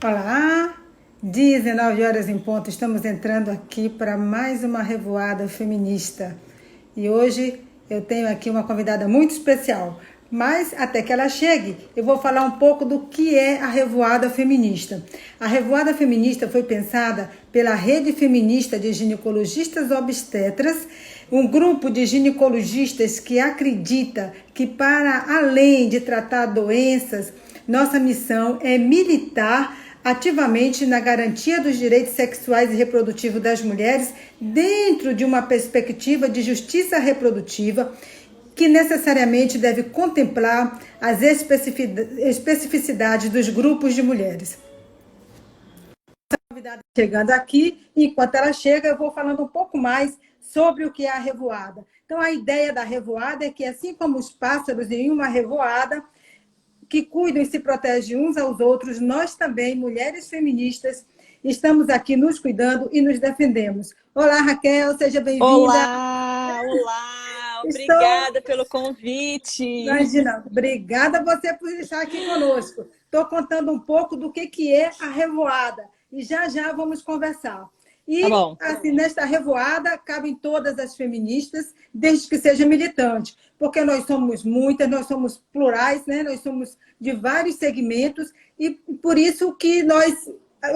Olá, 19 horas em ponto, estamos entrando aqui para mais uma revoada feminista. E hoje eu tenho aqui uma convidada muito especial. Mas até que ela chegue, eu vou falar um pouco do que é a revoada feminista. A revoada feminista foi pensada pela Rede Feminista de Ginecologistas Obstetras, um grupo de ginecologistas que acredita que, para além de tratar doenças, nossa missão é militar ativamente na garantia dos direitos sexuais e reprodutivos das mulheres dentro de uma perspectiva de justiça reprodutiva que necessariamente deve contemplar as especificidades dos grupos de mulheres. A convidada chegando aqui, enquanto ela chega, eu vou falando um pouco mais sobre o que é a revoada. Então, a ideia da revoada é que, assim como os pássaros em uma revoada, que cuidam e se protegem uns aos outros, nós também, mulheres feministas, estamos aqui nos cuidando e nos defendemos. Olá, Raquel, seja bem-vinda. Olá, olá, Estou, obrigada pelo convite. imagina, obrigada a você por estar aqui conosco. Estou contando um pouco do que é a revoada e já vamos conversar. Tá E, bom. assim, nesta revoada, cabem todas as feministas, desde que seja militante, porque nós somos muitas, nós somos plurais, né? Nós somos de vários segmentos, e por isso que eu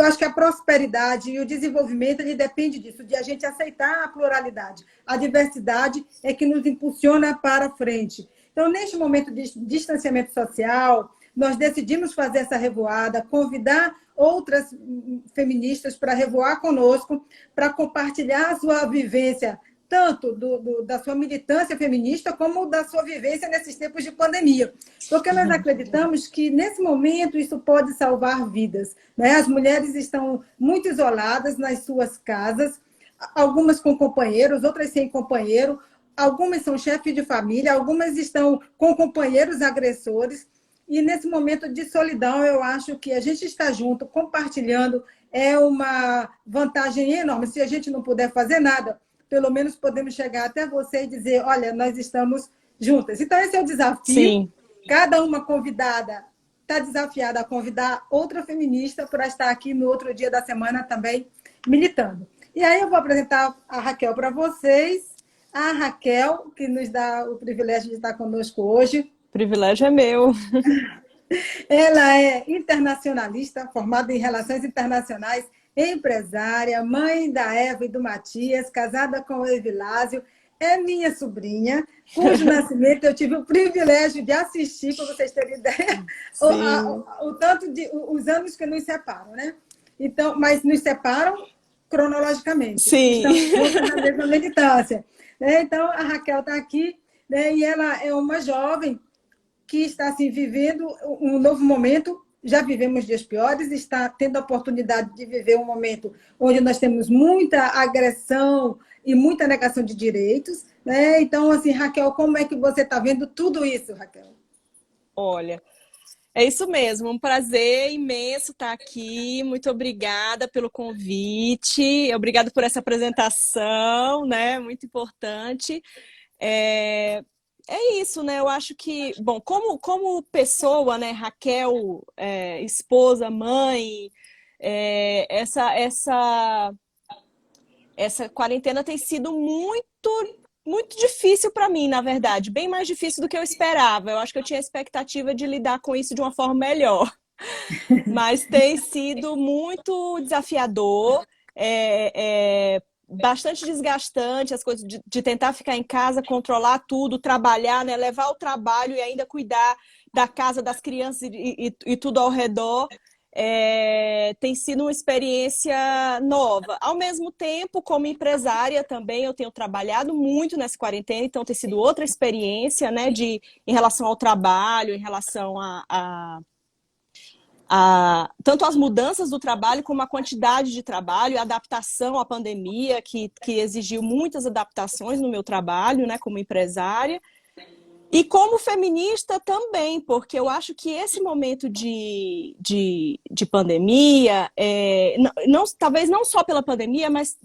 acho que a prosperidade e o desenvolvimento ele depende disso, de a gente aceitar a pluralidade. A diversidade é que nos impulsiona para frente. Então, neste momento de distanciamento social, nós decidimos fazer essa revoada, convidar outras feministas para revoar conosco, para compartilhar a sua vivência, tanto da sua militância feminista, como da sua vivência nesses tempos de pandemia. Porque nós acreditamos que, nesse momento, isso pode salvar vidas, né? As mulheres estão muito isoladas nas suas casas, algumas com companheiros, outras sem companheiro, algumas são chefes de família, algumas estão com companheiros agressores. E nesse momento de solidão, eu acho que a gente está junto, compartilhando, é uma vantagem enorme. Se a gente não puder fazer nada, pelo menos podemos chegar até você e dizer, olha, nós estamos juntas. Então, esse é o desafio. Sim. Cada uma convidada está desafiada a convidar outra feminista para estar aqui no outro dia da semana também militando. E aí eu vou apresentar a Raquel para vocês. A Raquel, que nos dá o privilégio de estar conosco hoje. O privilégio é meu. Ela é internacionalista, formada em Relações Internacionais, empresária, mãe da Eva e do Matias, casada com o Evilásio, é minha sobrinha, cujo nascimento eu tive o privilégio de assistir, para vocês terem ideia, Sim. o tanto de os anos que nos separam, né? Então, mas nos separam cronologicamente. Estamos Sim. juntas na mesma militância, né? Então, a Raquel está aqui, né? E ela é uma jovem que está assim, vivendo um novo momento. Já vivemos dias piores, está tendo a oportunidade de viver um momento onde nós temos muita agressão e muita negação de direitos, né? Então, assim, Raquel, como é que você está vendo tudo isso, Raquel? Olha, é isso mesmo. Um prazer imenso estar aqui. Muito obrigada pelo convite. Obrigada por essa apresentação, né? Muito importante. É, é isso, né? Eu acho que, bom, como pessoa, né? Raquel, esposa, mãe, essa quarentena tem sido muito difícil para mim, na verdade, bem mais difícil do que eu esperava. Eu acho que eu tinha a expectativa de lidar com isso de uma forma melhor, mas tem sido muito desafiador, bastante desgastante as coisas de tentar ficar em casa, controlar tudo, trabalhar, né, levar o trabalho e ainda cuidar da casa, das crianças e tudo ao redor. Tem sido uma experiência nova. Ao mesmo tempo, como empresária também, eu tenho trabalhado muito nessa quarentena, então tem sido outra experiência, né, em relação ao trabalho, em relação tanto as mudanças do trabalho como a quantidade de trabalho, a adaptação à pandemia, que exigiu muitas adaptações no meu trabalho, né, como empresária. E como feminista também, porque eu acho que esse momento de pandemia, talvez não só pela pandemia, mas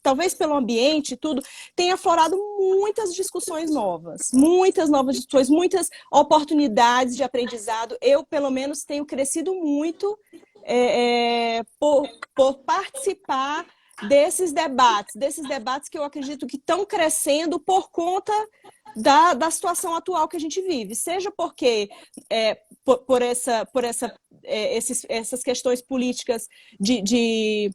talvez pelo ambiente e tudo, tem aflorado muitas discussões novas, muitas novas discussões, muitas oportunidades de aprendizado. Eu, pelo menos, tenho crescido muito por participar desses debates que eu acredito que estão crescendo por conta da situação atual que a gente vive, seja porque essas questões políticas de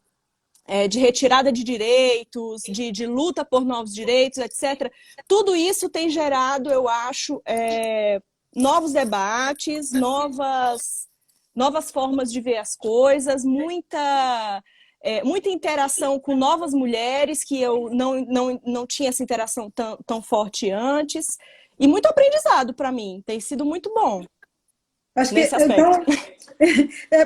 retirada de direitos, de luta por novos direitos, etc. Tudo isso tem gerado, eu acho, novos debates, novas formas de ver as coisas, muita interação com novas mulheres, que eu não tinha essa interação tão forte antes, e muito aprendizado para mim, tem sido muito bom. Acho que, então,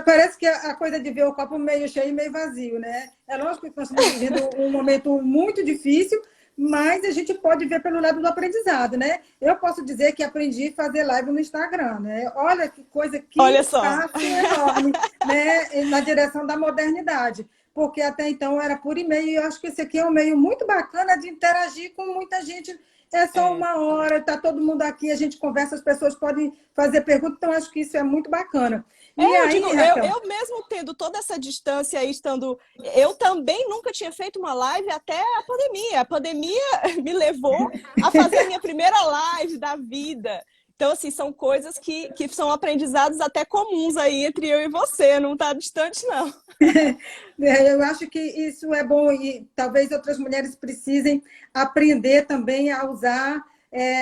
parece que a coisa de ver o copo meio cheio e meio vazio, né? É lógico que nós estamos vivendo um momento muito difícil, mas a gente pode ver pelo lado do aprendizado, né? Eu posso dizer que aprendi a fazer live no Instagram, né? Olha que coisa, que passo enorme, né? Na direção da modernidade. Porque até então era por e-mail, e eu acho que esse aqui é um meio muito bacana de interagir com muita gente. É só uma hora, está todo mundo aqui, a gente conversa, as pessoas podem fazer perguntas, então acho que isso é muito bacana. Eu mesmo tendo toda essa distância aí, eu também nunca tinha feito uma live até a pandemia. A pandemia me levou a fazer a minha primeira live da vida. Então, assim, são coisas que são aprendizados até comuns aí entre eu e você, não está distante, não. Eu acho que isso é bom e talvez outras mulheres precisem aprender também a usar,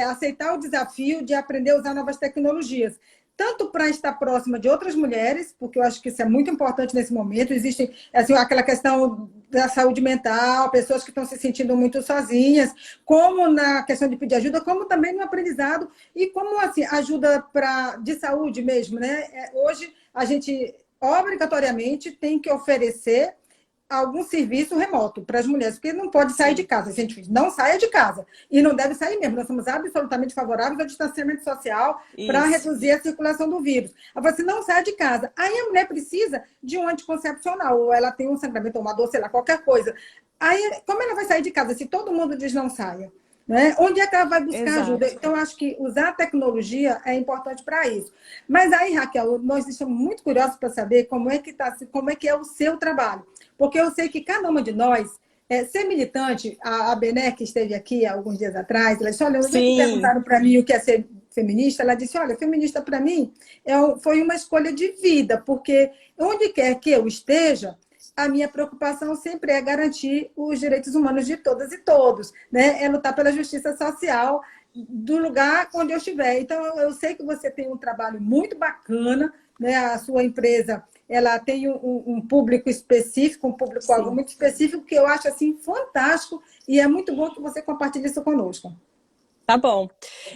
aceitar o desafio de aprender a usar novas tecnologias. Tanto para estar próxima de outras mulheres, porque eu acho que isso é muito importante nesse momento. Existe assim, aquela questão da saúde mental, pessoas que estão se sentindo muito sozinhas, como na questão de pedir ajuda, como também no aprendizado, e como assim, ajuda de saúde mesmo, né? Hoje a gente obrigatoriamente tem que oferecer algum serviço remoto para as mulheres, porque não pode sair de casa. A gente não saia de casa. E não deve sair mesmo. Nós somos absolutamente favoráveis ao distanciamento social para reduzir a circulação do vírus. Agora, se não sai de casa, aí a mulher precisa de um anticoncepcional, ou ela tem um sangramento, ou uma dor, sei lá, qualquer coisa. Aí, como ela vai sair de casa se todo mundo diz não saia? Né? Onde é que ela vai buscar ajuda? Então, acho que usar a tecnologia é importante para isso. Mas aí, Raquel, nós estamos muito curiosos para saber como é que é o seu trabalho. Porque eu sei que cada uma de nós, ser militante, a Bené, que esteve aqui há alguns dias atrás, ela disse, olha, um dia que perguntaram para mim o que é ser feminista, ela disse, olha, feminista para mim foi uma escolha de vida, porque onde quer que eu esteja, a minha preocupação sempre é garantir os direitos humanos de todas e todos, né? É lutar pela justiça social do lugar onde eu estiver. Então, eu sei que você tem um trabalho muito bacana, né? A sua empresa, ela tem um público específico, um público-alvo muito específico, que eu acho assim fantástico, e é muito bom que você compartilhe isso conosco. Tá bom.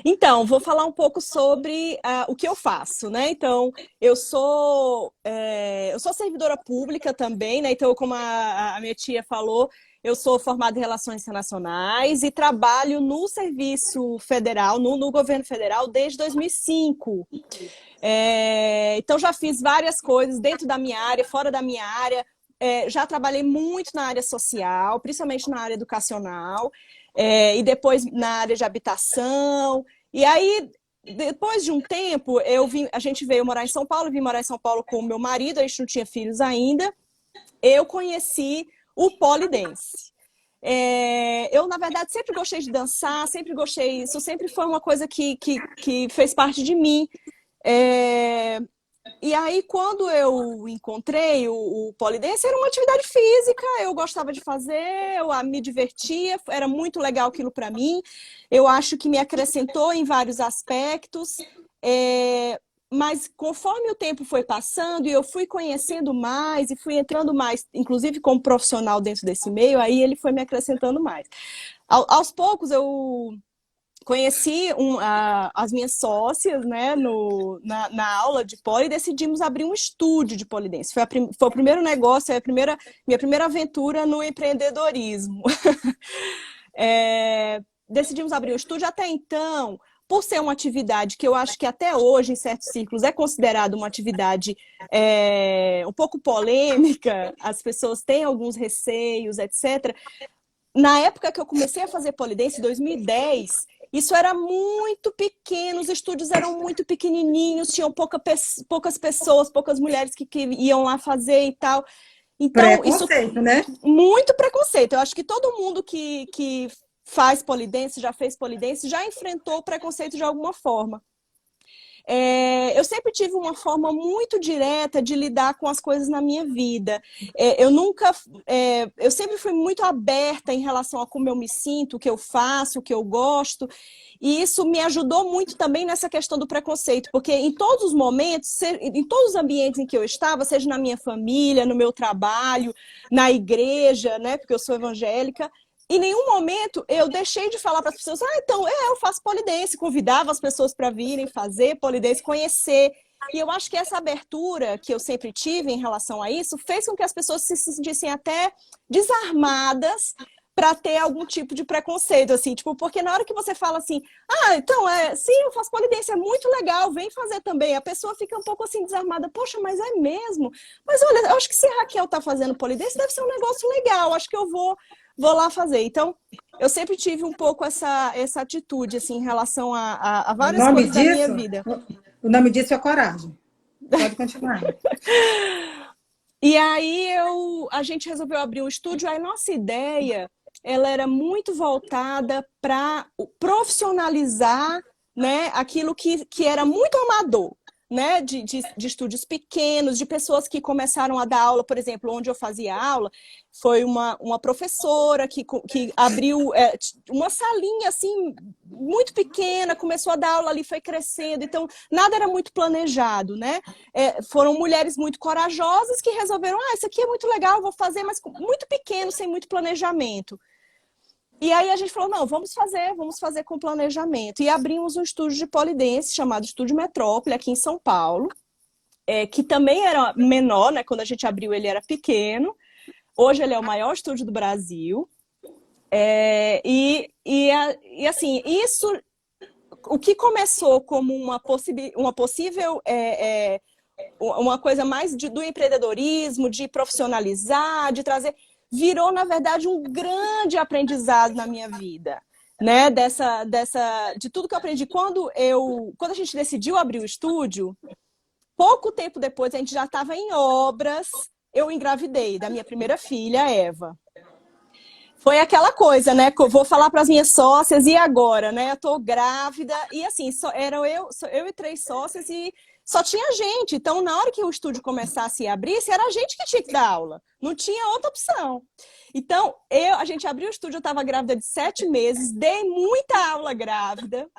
Então, vou falar um pouco sobre o que eu faço, né? Então, eu sou servidora pública também, né? Então, como a minha tia falou, eu sou formada em Relações Internacionais e trabalho no Serviço Federal, no governo federal, desde 2005. Então, já fiz várias coisas dentro da minha área, fora da minha área. Já trabalhei muito na área social, principalmente na área educacional. E depois na área de habitação. E aí, depois de um tempo, a gente veio morar em São Paulo, vim morar em São Paulo com o meu marido, a gente não tinha filhos ainda. Eu conheci o polidense. Eu, na verdade, sempre gostei de dançar, sempre gostei, isso sempre foi uma coisa que fez parte de mim. E aí, quando eu encontrei o polidense, era uma atividade física, eu gostava de fazer, eu me divertia, era muito legal aquilo para mim. Eu acho que me acrescentou em vários aspectos, mas conforme o tempo foi passando e eu fui conhecendo mais e fui entrando mais, inclusive como profissional dentro desse meio, aí ele foi me acrescentando mais. Aos poucos, eu conheci as minhas sócias, né, na aula de poli, e decidimos abrir um estúdio de polidense. Foi o primeiro negócio, minha primeira aventura no empreendedorismo. Decidimos abrir um estúdio. Até então, por ser uma atividade que eu acho que até hoje, em certos círculos, é considerada uma atividade um pouco polêmica, as pessoas têm alguns receios, etc. Na época que eu comecei a fazer polidense, em 2010, Isso era muito pequeno, os estúdios eram muito pequenininhos, tinham poucas pessoas, poucas mulheres que iam lá fazer e tal. Então, isso Preconceito, né? muito preconceito. Eu acho que todo mundo que faz polidense, já fez polidense, já enfrentou o preconceito de alguma forma. Eu sempre tive uma forma muito direta de lidar com as coisas na minha vida. Eu sempre fui muito aberta em relação a como eu me sinto, o que eu faço, o que eu gosto. E isso me ajudou muito também nessa questão do preconceito, porque em todos os momentos, em todos os ambientes em que eu estava, seja na minha família, no meu trabalho, na igreja, né, porque eu sou evangélica, em nenhum momento eu deixei de falar para as pessoas, então, eu faço polidense, convidava as pessoas para virem fazer polidense, conhecer. E eu acho que essa abertura que eu sempre tive em relação a isso fez com que as pessoas se sentissem até desarmadas para ter algum tipo de preconceito, assim, tipo, porque na hora que você fala assim, então, sim, eu faço polidense, é muito legal, vem fazer também, a pessoa fica um pouco assim desarmada, poxa, mas é mesmo? Mas olha, eu acho que se a Raquel tá fazendo polidense, deve ser um negócio legal, acho que eu vou lá fazer. Então, eu sempre tive um pouco essa atitude, assim, em relação a O várias nome coisas da minha disso, vida. o nome disso é coragem. Pode continuar. E aí a gente resolveu abrir um estúdio, aí nossa ideia, ela era muito voltada para profissionalizar, né, aquilo que era muito amador, né, de estúdios pequenos, de pessoas que começaram a dar aula, por exemplo, onde eu fazia aula, foi uma professora que abriu uma salinha assim, muito pequena, começou a dar aula ali, foi crescendo, então nada era muito planejado, né? Foram mulheres muito corajosas que resolveram, isso aqui é muito legal, vou fazer, mas muito pequeno, sem muito planejamento. E aí a gente falou, não, vamos fazer com planejamento. E abrimos um estúdio de polidense chamado Estúdio Metrópole, aqui em São Paulo, que também era menor, né? Quando a gente abriu ele era pequeno. Hoje ele é o maior estúdio do Brasil. E assim, isso, o que começou como uma possível uma coisa mais do empreendedorismo, de profissionalizar, de trazer, virou, na verdade, um grande aprendizado na minha vida, né? De tudo que eu aprendi. Quando a gente decidiu abrir o estúdio, pouco tempo depois, a gente já estava em obras, eu engravidei da minha primeira filha, Eva. Foi aquela coisa, né? Vou falar para as minhas sócias, e agora, né? Eu tô grávida, e assim, eu e 3 sócias, e só tinha gente. Então, na hora que o estúdio começasse e abrisse, era a gente que tinha que dar aula. Não tinha outra opção. Então, a gente abriu o estúdio, eu estava grávida de 7 meses, dei muita aula grávida,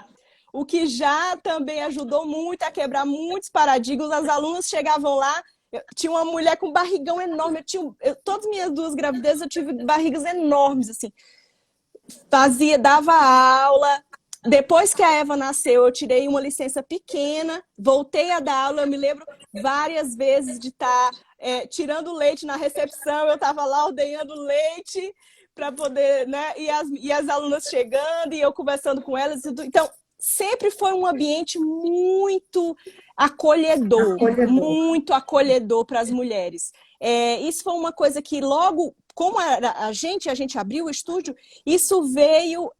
o que já também ajudou muito a quebrar muitos paradigmas. As alunas chegavam lá, tinha uma mulher com barrigão enorme. Todas as minhas 2 gravidezes eu tive barrigas enormes, assim. Dava aula. Depois que a Eva nasceu, eu tirei uma licença pequena, voltei a dar aula. Eu me lembro várias vezes de estar tirando leite na recepção, eu estava lá ordenhando leite para poder, né? E as alunas chegando e eu conversando com elas. Então, sempre foi um ambiente muito acolhedor. Muito acolhedor para as mulheres. Isso foi uma coisa que logo, como a gente abriu o estúdio, isso veio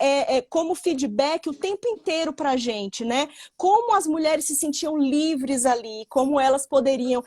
como feedback o tempo inteiro para a gente, né? Como as mulheres se sentiam livres ali, como elas podiam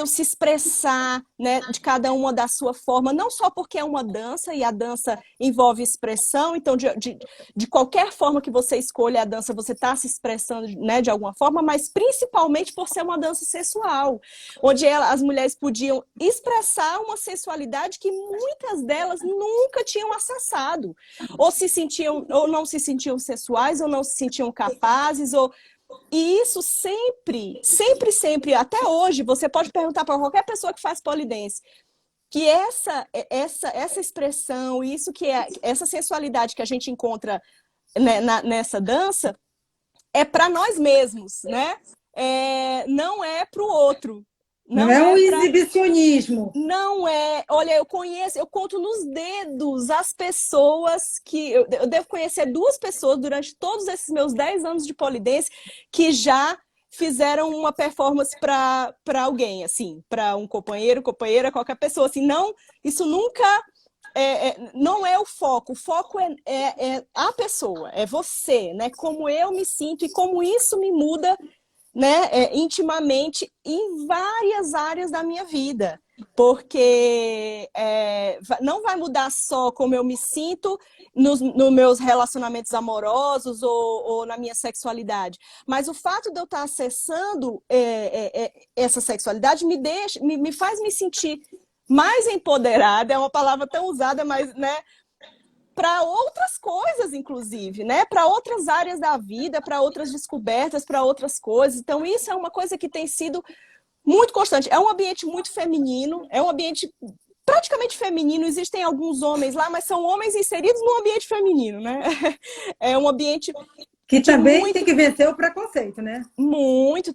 se expressar, né, de cada uma da sua forma, não só porque é uma dança, e a dança envolve expressão, então de qualquer forma que você escolha a dança, você está se expressando, né, de alguma forma, mas principalmente por ser uma dança sensual, onde as mulheres podiam expressar uma sensualidade que muitas delas nunca tinham acessado, ou não se sentiam sensuais, ou não se sentiam capazes, e isso sempre, até hoje, você pode perguntar para qualquer pessoa que faz polidense, que essa expressão, essa sensualidade que a gente encontra, né, nessa dança, é para nós mesmos, né? Não é para o outro. Não é um exibicionismo. Não é. Olha, eu conto nos dedos as pessoas que... Eu devo conhecer 2 pessoas durante todos esses meus 10 anos de polidense que já fizeram uma performance para alguém, assim, para um companheiro, companheira, qualquer pessoa, assim, não, isso nunca não é o foco é a pessoa, é você, né? Como eu me sinto e como isso me muda, né, intimamente em várias áreas da minha vida. Porque não vai mudar só como eu me sinto nos meus relacionamentos amorosos ou na minha sexualidade. Mas o fato de eu estar acessando essa sexualidade me faz me sentir mais empoderada, é uma palavra tão usada, mas, né, para outras coisas, inclusive, né? Para outras áreas da vida, para outras descobertas, para outras coisas. Então, isso é uma coisa que tem sido muito constante. É um ambiente muito feminino, é um ambiente praticamente feminino. Existem alguns homens lá, mas são homens inseridos no ambiente feminino, né? É um ambiente que também tem que vencer o preconceito, né?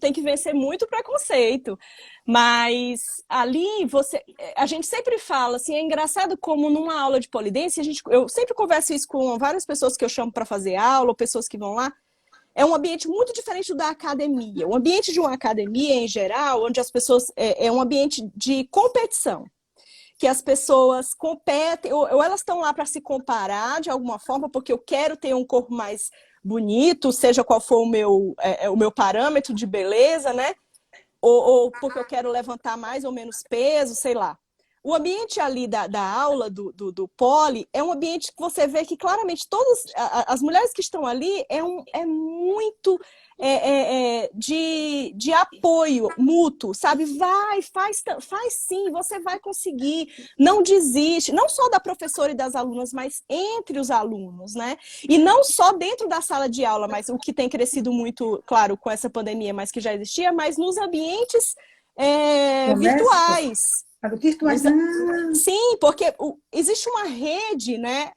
Tem que vencer muito preconceito. Mas ali a gente sempre fala, assim, é engraçado como numa aula de pole dance, eu sempre converso isso com várias pessoas que eu chamo para fazer aula, ou pessoas que vão lá. É um ambiente muito diferente do da academia. O ambiente de uma academia, em geral, onde as pessoas... É um ambiente de competição. Que as pessoas competem, ou elas estão lá para se comparar de alguma forma, porque eu quero ter um corpo mais bonito, seja qual for o meu parâmetro de beleza, né? Ou porque eu quero levantar mais ou menos peso, sei lá. O ambiente ali da aula, do pole, é um ambiente que você vê que claramente todas as mulheres que estão ali é muito de apoio mútuo, sabe? Faz sim, você vai conseguir, não desiste, não só da professora e das alunas, mas entre os alunos, né? E não só dentro da sala de aula, mas o que tem crescido muito, claro, com essa pandemia, mas que já existia, mas nos ambientes virtuais. Sim, porque existe uma rede, né?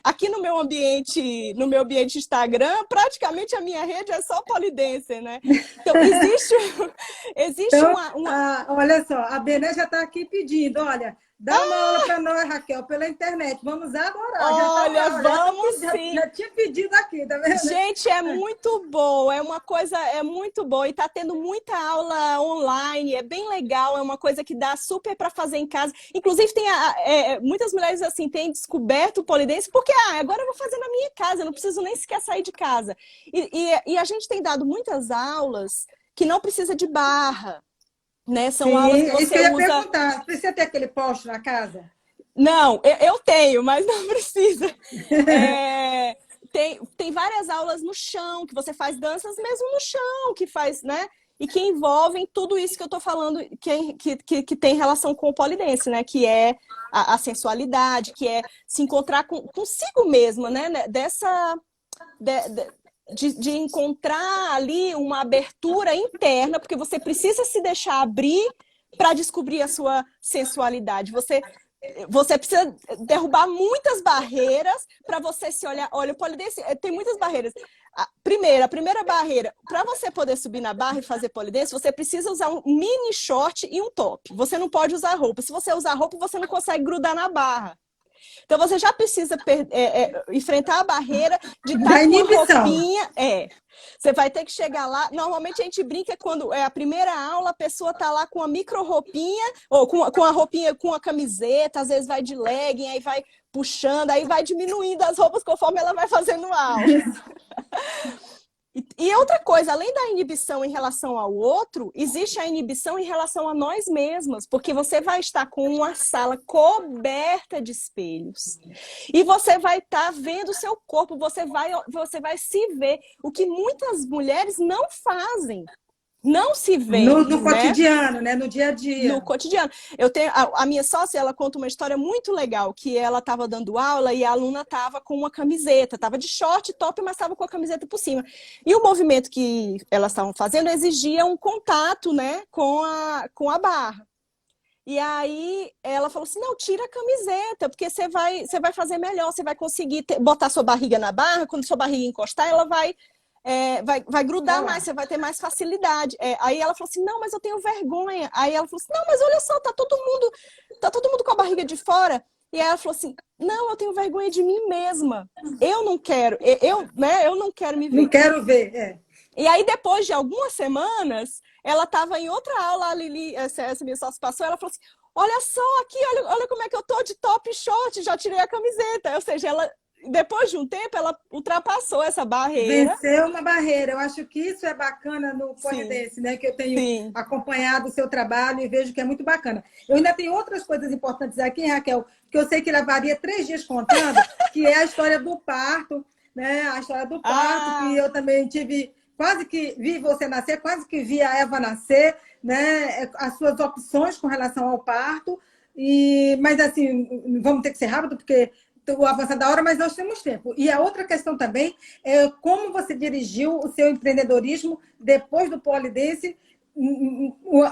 Aqui no meu ambiente Instagram, praticamente a minha rede é só pole dancer, né? Então, existe então, uma... olha só, a Bené já está aqui pedindo, olha, dá uma aula para nós, Raquel, pela internet. Vamos adorar. Olha, vamos sim. Já tinha pedido aqui, tá vendo? Gente, é muito bom, é uma coisa, é muito bom. E tá tendo muita aula online, é bem legal, é uma coisa que dá super para fazer em casa. Inclusive, tem muitas mulheres assim têm descoberto o pole dance porque agora eu vou fazer na minha casa, eu não preciso nem sequer sair de casa. E a gente tem dado muitas aulas que não precisa de barra. Né? São aulas que você isso que eu ia usa... perguntar. Precisa ter aquele poste na casa? Não, eu tenho, mas não precisa. Tem várias aulas no chão, que você faz danças mesmo no chão, que faz, né? E que envolvem tudo isso que eu tô falando, que tem relação com o pole dance, né? Que é a sensualidade, que é se encontrar consigo mesma, né? De encontrar ali uma abertura interna, porque você precisa se deixar abrir para descobrir a sua sensualidade. Você precisa derrubar muitas barreiras para você se olhar. Olha, o pole dance tem muitas barreiras. A primeira barreira, para você poder subir na barra e fazer pole dance, você precisa usar um mini short e um top. Você não pode usar roupa. Se você usar roupa, você não consegue grudar na barra. Então, você já precisa enfrentar a barreira de estar com uma roupinha. Você vai ter que chegar lá. Normalmente, a gente brinca quando é a primeira aula, a pessoa está lá com uma micro roupinha, ou com a roupinha, com a camiseta, às vezes vai de legging, aí vai puxando, aí vai diminuindo as roupas conforme ela vai fazendo aula. E outra coisa, além da inibição em relação ao outro, existe a inibição em relação a nós mesmas, porque você vai estar com uma sala coberta de espelhos e você vai estar vendo o seu corpo, você vai se ver, o que muitas mulheres não fazem. Não se vê. No cotidiano, né? No dia a dia. No cotidiano. Eu tenho, a minha sócia, ela conta uma história muito legal, que ela estava dando aula e a aluna estava com uma camiseta, estava de short, top, mas estava com a camiseta por cima. E o movimento que elas estavam fazendo exigia um contato, né, com a barra. E aí ela falou assim, não, tira a camiseta, porque você vai fazer melhor, você vai conseguir botar sua barriga na barra, quando sua barriga encostar, ela vai grudar mais, você vai ter mais facilidade. Aí ela falou assim, não, mas eu tenho vergonha. Aí ela falou assim, não, mas olha só, tá todo mundo com a barriga de fora. E aí ela falou assim, não, eu tenho vergonha de mim mesma. Eu não quero, eu não quero me ver. Não quero ver, E aí, depois de algumas semanas, ela estava em outra aula, a Lili, essa minha sócia passou, ela falou assim, olha só aqui, olha como é que eu tô de top e short, já tirei a camiseta. Ou seja, ela, depois de um tempo, ela ultrapassou essa barreira. Venceu uma barreira. Eu acho que isso é bacana no Sim, polidense, né? Que eu tenho sim. acompanhado o seu trabalho e vejo que é muito bacana. Eu ainda tenho outras coisas importantes aqui, Raquel, que eu sei que levaria 3 dias contando, que é a história do parto, né? A história do parto, que Ah, eu também tive, quase que vi você nascer, quase que vi a Eva nascer, né? As suas opções com relação ao parto. Mas assim, vamos ter que ser rápido, porque o avançar da hora, mas nós temos tempo. E a outra questão também é como você dirigiu o seu empreendedorismo depois do polidense.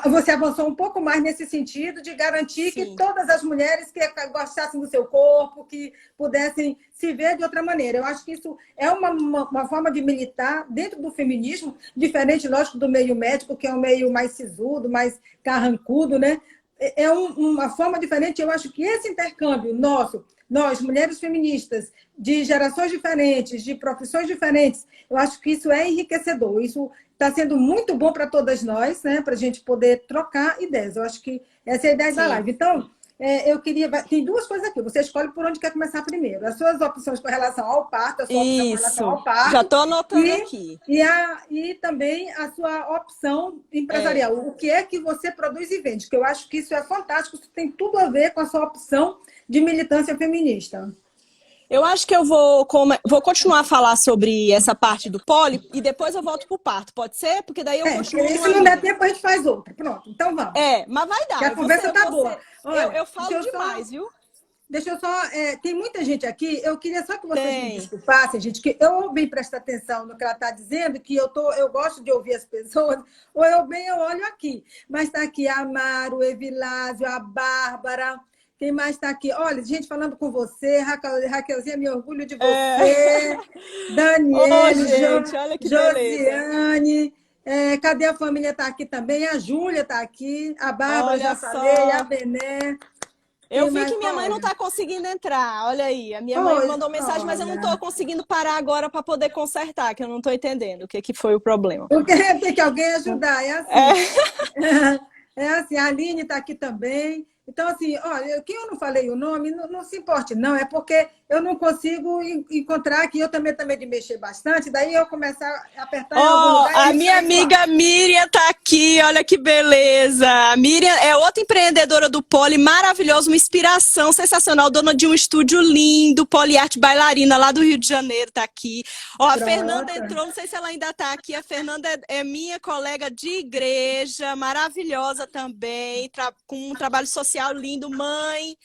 Você avançou um pouco mais nesse sentido de garantir que sim, todas as mulheres que gostassem do seu corpo, que pudessem se ver de outra maneira. Eu acho que isso é uma forma de militar dentro do feminismo, diferente, lógico, do meio médico, que é um meio mais sisudo, mais carrancudo, né? É uma forma diferente. Eu acho que esse intercâmbio nosso, nós, mulheres feministas, de gerações diferentes, de profissões diferentes, eu acho que isso é enriquecedor. Isso está sendo muito bom para todas nós, né? Para a gente poder trocar ideias. Eu acho que essa é a ideia da sim. live. Então, eu queria. Tem 2 coisas aqui. Você escolhe por onde quer começar primeiro. As suas opções com relação ao parto, a sua opção com relação Isso. ao Já parto, estou anotando e, aqui. e também a sua opção É. empresarial. O que é que você produz e vende? Que eu acho que isso é fantástico, isso tem tudo a ver com a sua opção de militância feminista. Eu acho que eu vou continuar a falar sobre essa parte do poli e depois eu volto para o parto. Pode ser? Porque daí eu continuo Se numa não der linha. tempo, a gente faz outra. Pronto, então vamos. Mas vai Que dar. a conversa tá boa. Eu, Olha, eu falo demais, viu? deixa eu só. Tem muita gente aqui. Eu queria só que vocês me Tem. desculpassem, gente, que eu bem presto atenção no que ela está dizendo, que eu gosto de ouvir as pessoas, ou eu olho aqui. Mas está aqui a Amaro, o Evilásio, a Bárbara. Quem mais está aqui? Olha, gente falando com você, Raquelzinha, me orgulho de você. Ô, Daniele, gente, olha que beleza. Josiane. Cadê a família? Está aqui também. A Júlia está aqui. A Bárbara, Olha já falei. A só. Bené. Eu Quem vi mais? que minha mãe não Olha. está conseguindo entrar. Olha aí, a minha mãe me Oi, mandou mensagem, mas eu não estou olha. conseguindo parar agora para poder consertar, que eu não estou entendendo o que foi o problema. Eu quero ter que alguém ajudar. É assim. É, É assim, a Aline está aqui também. Então, assim, olha, quem eu não falei o nome, não se importe, não. É porque eu não consigo encontrar aqui. Eu também de mexer bastante, daí eu começar a apertar em algum lugar e a ele minha sai voando. amiga Miriam tá aqui, olha que beleza. A Miriam é outra empreendedora do Poli, maravilhosa, uma inspiração sensacional, dona de um estúdio lindo, Poliarte Bailarina, lá do Rio de Janeiro, tá aqui. A Fernanda Pronto. entrou, não sei se ela ainda tá aqui. A Fernanda é minha colega de igreja, maravilhosa também, com um trabalho social lindo, mãe,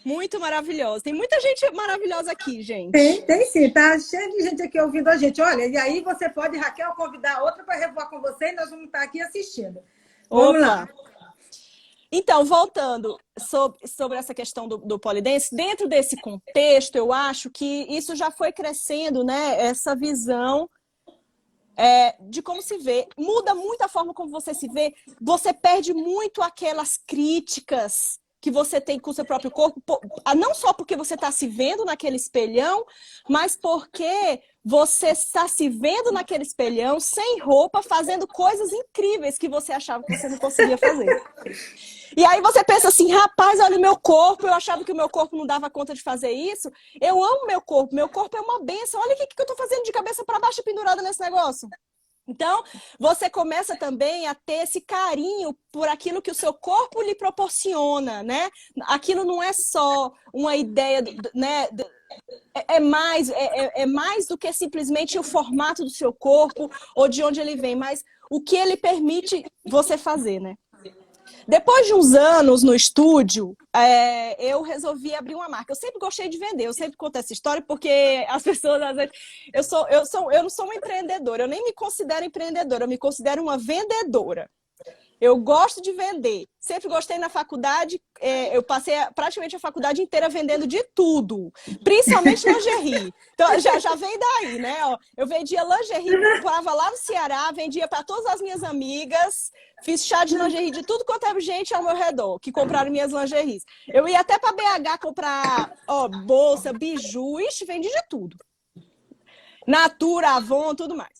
muito maravilhosa. Tem muita gente maravilhosa aqui, gente. Tem sim, tá cheio de gente aqui ouvindo a gente. Olha, e aí você pode, Raquel, convidar outra para revoar com você e nós vamos estar aqui assistindo. Vamos lá. Opa! Então, voltando sobre essa questão do polidense, dentro desse contexto, eu acho que isso já foi crescendo, né? Essa visão de como se vê. Muda muito a forma como você se vê. Você perde muito aquelas críticas que você tem com o seu próprio corpo, não só porque você está se vendo naquele espelhão, mas porque você está se vendo naquele espelhão, sem roupa, fazendo coisas incríveis que você achava que você não conseguia fazer. E aí você pensa assim, rapaz, olha o meu corpo, eu achava que o meu corpo não dava conta de fazer isso. Eu amo meu corpo é uma benção. Olha o que eu estou fazendo de cabeça para baixo pendurada nesse negócio. Então, você começa também a ter esse carinho por aquilo que o seu corpo lhe proporciona, né? Aquilo não é só uma ideia, né? É mais do que simplesmente o formato do seu corpo ou de onde ele vem, mas o que ele permite você fazer, né? Depois de uns anos no estúdio, eu resolvi abrir uma marca. Eu sempre gostei de vender, eu sempre conto essa história porque as pessoas, às vezes, eu não sou uma empreendedora, eu nem me considero empreendedora, eu me considero uma vendedora. Eu gosto de vender. Sempre gostei na faculdade. Eu passei praticamente a faculdade inteira vendendo de tudo. Principalmente lingerie. Então, já vem daí, né? Eu vendia lingerie, comprava lá no Ceará, vendia para todas as minhas amigas. Fiz chá de lingerie de tudo quanto é gente ao meu redor, que compraram minhas lingeries. Eu ia até para BH comprar bolsa, biju, vendi de tudo. Natura, Avon, tudo mais.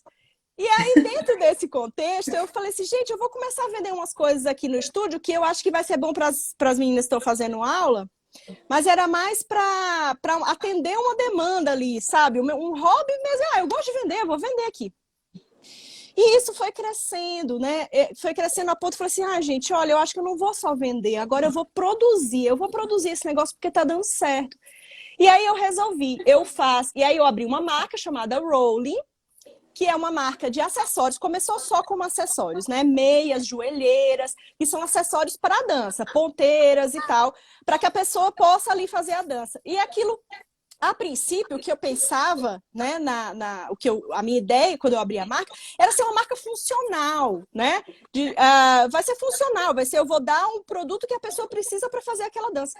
E aí, dentro desse contexto, eu falei assim, gente, eu vou começar a vender umas coisas aqui no estúdio que eu acho que vai ser bom para as meninas que estão fazendo aula, mas era mais para atender uma demanda ali, sabe? Um hobby mesmo. Eu gosto de vender, eu vou vender aqui. E isso foi crescendo, né? Foi crescendo a ponto de falar assim, gente, olha, eu acho que eu não vou só vender, agora eu vou produzir esse negócio porque tá dando certo. E aí eu resolvi, e aí eu abri uma marca chamada Rolling, que é uma marca de acessórios, começou só como acessórios, né? Meias, joelheiras, que são acessórios para a dança, ponteiras e tal, para que a pessoa possa ali fazer a dança. E aquilo, a princípio, o que eu pensava, né, a minha ideia quando eu abri a marca, era ser uma marca funcional, né? Vai ser funcional, eu vou dar um produto que a pessoa precisa para fazer aquela dança.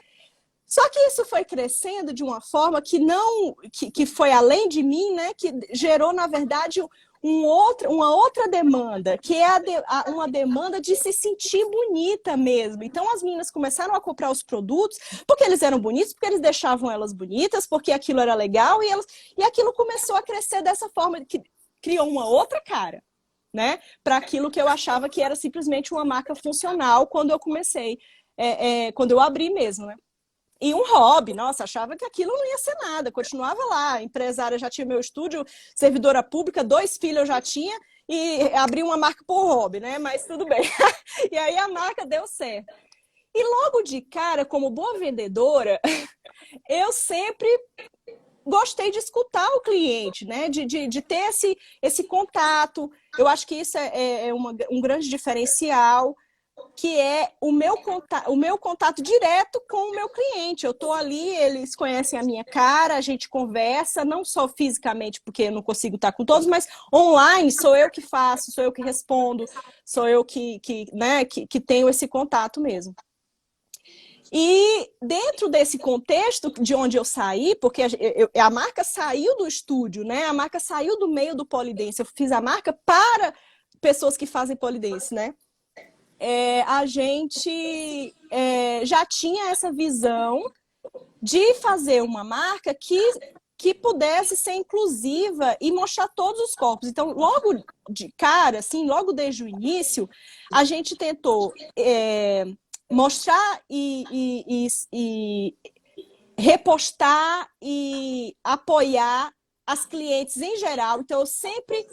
Só que isso foi crescendo de uma forma que foi além de mim, né? Que gerou, na verdade, uma outra demanda, que é uma demanda de se sentir bonita mesmo. Então, as meninas começaram a comprar os produtos porque eles eram bonitos, porque eles deixavam elas bonitas, porque aquilo era legal, e aquilo começou a crescer dessa forma, que criou uma outra cara, né? Para aquilo que eu achava que era simplesmente uma marca funcional quando eu comecei, quando eu abri mesmo, né? E um hobby, nossa, achava que aquilo não ia ser nada, continuava lá, empresária, já tinha meu estúdio, servidora pública, 2 filhos eu já tinha, e abri uma marca por hobby, né? Mas tudo bem. E aí a marca deu certo. E logo de cara, como boa vendedora, eu sempre gostei de escutar o cliente, né? De ter esse contato. Eu acho que isso é um grande diferencial, que é o meu contato direto com o meu cliente. Eu estou ali, eles conhecem a minha cara, a gente conversa, não só fisicamente, porque eu não consigo estar com todos, mas online sou eu que faço, sou eu que respondo, sou eu que tenho esse contato mesmo. E dentro desse contexto de onde eu saí, porque a marca saiu do estúdio, né? A marca saiu do meio do pole dance. Eu fiz a marca para pessoas que fazem pole dance, né? A gente já tinha essa visão de fazer uma marca que pudesse ser inclusiva e mostrar todos os corpos. Então, logo de cara, assim, logo desde o início, a gente tentou mostrar e repostar e apoiar as clientes em geral. Então, eu sempre...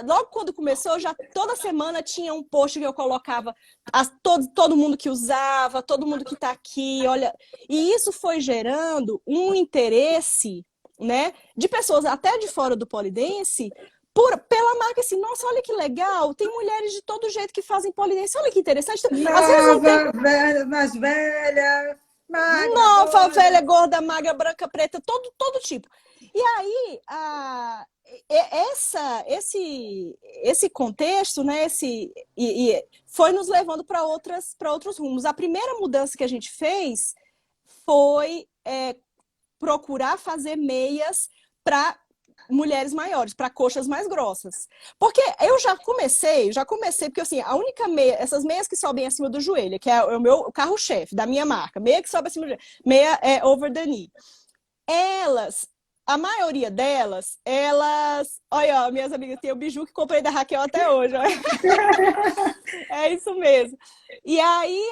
logo quando começou, toda semana tinha um post que eu colocava todo mundo que usava, todo mundo que está aqui, olha. E isso foi gerando um interesse, né, de pessoas até de fora do pole dance pela marca, assim, nossa, olha que legal, tem mulheres de todo jeito que fazem pole dance, olha que interessante. Nova, às vezes não tem... velha, mais velha, magra, nova, gorda. velha, gorda, magra, branca, preta, todo tipo. E aí, esse contexto, né, foi nos levando para outros rumos. A primeira mudança que a gente fez foi procurar fazer meias para mulheres maiores, para coxas mais grossas. Porque eu já comecei, porque assim, a única meia, essas meias que sobem acima do joelho, que é o meu carro-chefe da minha marca, meia que sobe acima do joelho, meia é over the knee. A maioria delas, olha, ó, minhas amigas, tem o biju que comprei da Raquel até hoje. É isso mesmo. E aí,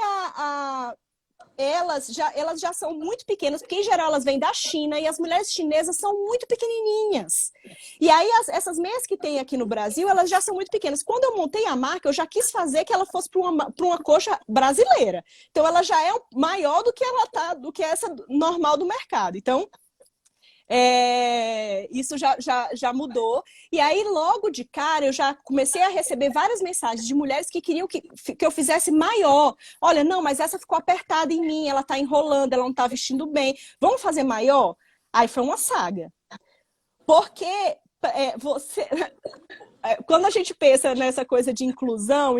elas já são muito pequenas, porque em geral elas vêm da China e as mulheres chinesas são muito pequenininhas. E aí, essas meias que tem aqui no Brasil, elas já são muito pequenas. Quando eu montei a marca, eu já quis fazer que ela fosse para uma coxa brasileira. Então, ela já é maior do que essa normal do mercado. Então, isso já mudou. E aí, logo de cara, eu já comecei a receber várias mensagens de mulheres que queriam que eu fizesse maior. Olha, não, mas essa ficou apertada em mim, ela tá enrolando, ela não tá vestindo bem. Vamos fazer maior? Aí foi uma saga. Porque quando a gente pensa nessa coisa de inclusão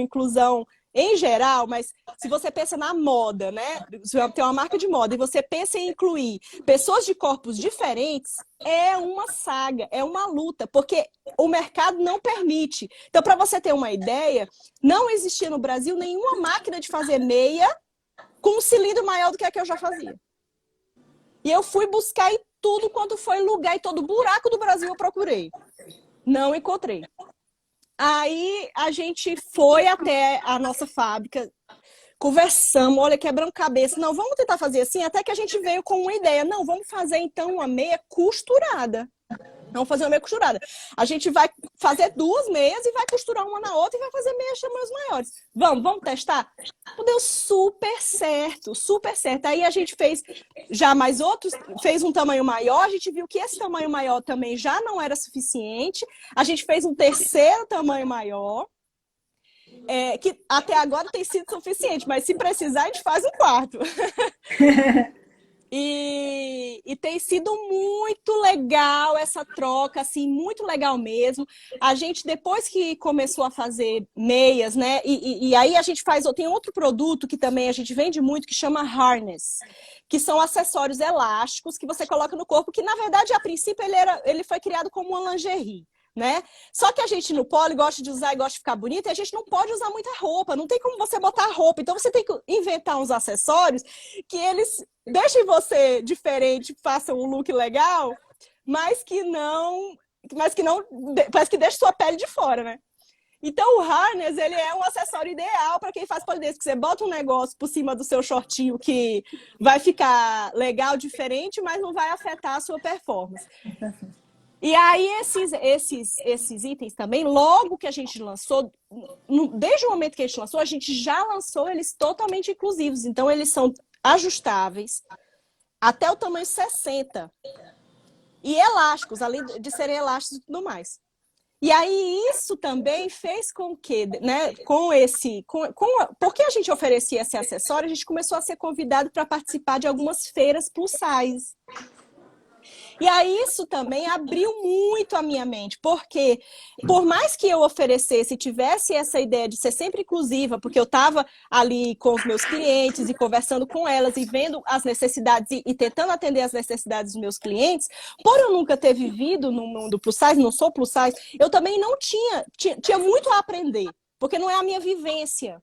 em geral, mas se você pensa na moda, né? Se você tem uma marca de moda e você pensa em incluir pessoas de corpos diferentes, é uma saga, é uma luta, porque o mercado não permite. Então, para você ter uma ideia, não existia no Brasil nenhuma máquina de fazer meia com um cilindro maior do que a que eu já fazia. E eu fui buscar em tudo quanto foi lugar, e todo buraco do Brasil eu procurei. Não encontrei. Aí a gente foi até a nossa fábrica, conversamos, olha, quebramos cabeça. Não, vamos tentar fazer assim, até que a gente veio com uma ideia. Não, vamos fazer então uma meia costurada. Vamos fazer uma meia costurada. A gente vai fazer 2 meias e vai costurar uma na outra e vai fazer meias tamanhos maiores. Vamos testar? Deu super certo, super certo. Aí a gente fez já mais outros, fez um tamanho maior, a gente viu que esse tamanho maior também já não era suficiente. A gente fez um terceiro tamanho maior, que até agora tem sido suficiente, mas se precisar a gente faz um quarto. E tem sido muito legal essa troca, assim, muito legal mesmo. A gente, depois que começou a fazer meias, né? E aí a gente tem outro produto que também a gente vende muito, que chama harness, que são acessórios elásticos que você coloca no corpo, que na verdade, a princípio, ele foi criado como uma lingerie. Né? Só que a gente no polo gosta de usar e gosta de ficar bonita, e a gente não pode usar muita roupa, não tem como você botar roupa. Então você tem que inventar uns acessórios que eles deixem você diferente, façam um look legal, mas que deixe sua pele de fora, né? Então o harness, ele é um acessório ideal para quem faz pole dance, que você bota um negócio por cima do seu shortinho que vai ficar legal, diferente, mas não vai afetar a sua performance. E aí, esses itens também, logo que a gente lançou, desde o momento que a gente lançou, a gente já lançou eles totalmente inclusivos. Então, eles são ajustáveis até o tamanho 60. E elásticos, além de serem elásticos e tudo mais. E aí, isso também fez com que, né, porque a gente oferecia esse acessório, a gente começou a ser convidado para participar de algumas feiras plus size. E aí isso também abriu muito a minha mente, porque por mais que eu oferecesse, tivesse essa ideia de ser sempre inclusiva, porque eu estava ali com os meus clientes e conversando com elas e vendo as necessidades e tentando atender as necessidades dos meus clientes, por eu nunca ter vivido no mundo plus size, não sou plus size, eu também não tinha muito a aprender, porque não é a minha vivência.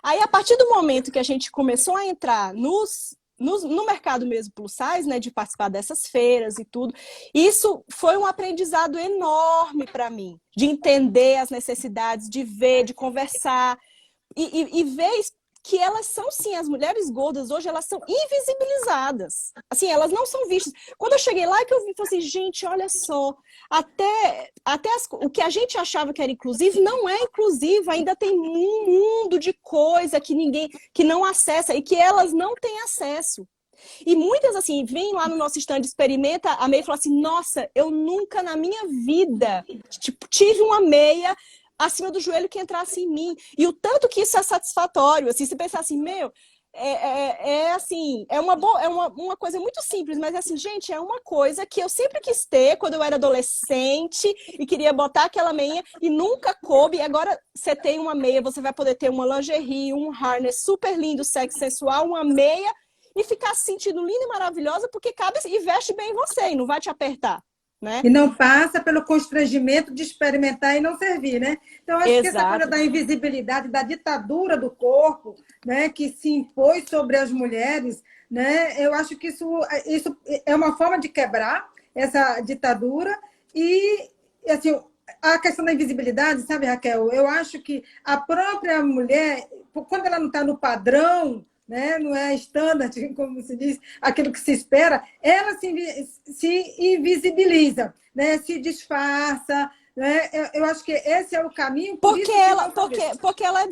Aí, a partir do momento que a gente começou a entrar no mercado mesmo plus size, né, de participar dessas feiras e tudo, isso foi um aprendizado enorme para mim, de entender as necessidades, de ver, de conversar e ver que elas são, sim, as mulheres gordas hoje, elas são invisibilizadas. Assim, elas não são vistas. Quando eu cheguei lá, que eu vi, falei assim, gente, olha só, o que a gente achava que era inclusivo não é inclusivo, ainda tem um mundo de coisa que não acessa e que elas não têm acesso. E muitas, assim, vêm lá no nosso stand, experimenta a meia e fala assim, nossa, eu nunca na minha vida tive uma meia acima do joelho que entrasse em mim. E o tanto que isso é satisfatório, assim, se pensar assim, assim, é uma coisa muito simples, mas assim, gente, é uma coisa que eu sempre quis ter quando eu era adolescente e queria botar aquela meia e nunca coube. E agora você tem uma meia, você vai poder ter uma lingerie, um harness super lindo, sexy, sensual, uma meia e ficar se sentindo linda e maravilhosa porque cabe e veste bem em você e não vai te apertar. Né? E não passa pelo constrangimento de experimentar e não servir, né? Então, acho que essa coisa da invisibilidade, da ditadura do corpo, né, que se impôs sobre as mulheres, né, eu acho que isso é uma forma de quebrar essa ditadura e, assim, a questão da invisibilidade, sabe, Raquel? Eu acho que a própria mulher, quando ela não está no padrão, né? Não é standard, como se diz, aquilo que se espera, ela se invisibiliza, né? Se disfarça. Né? Eu acho que esse é o caminho. Porque ela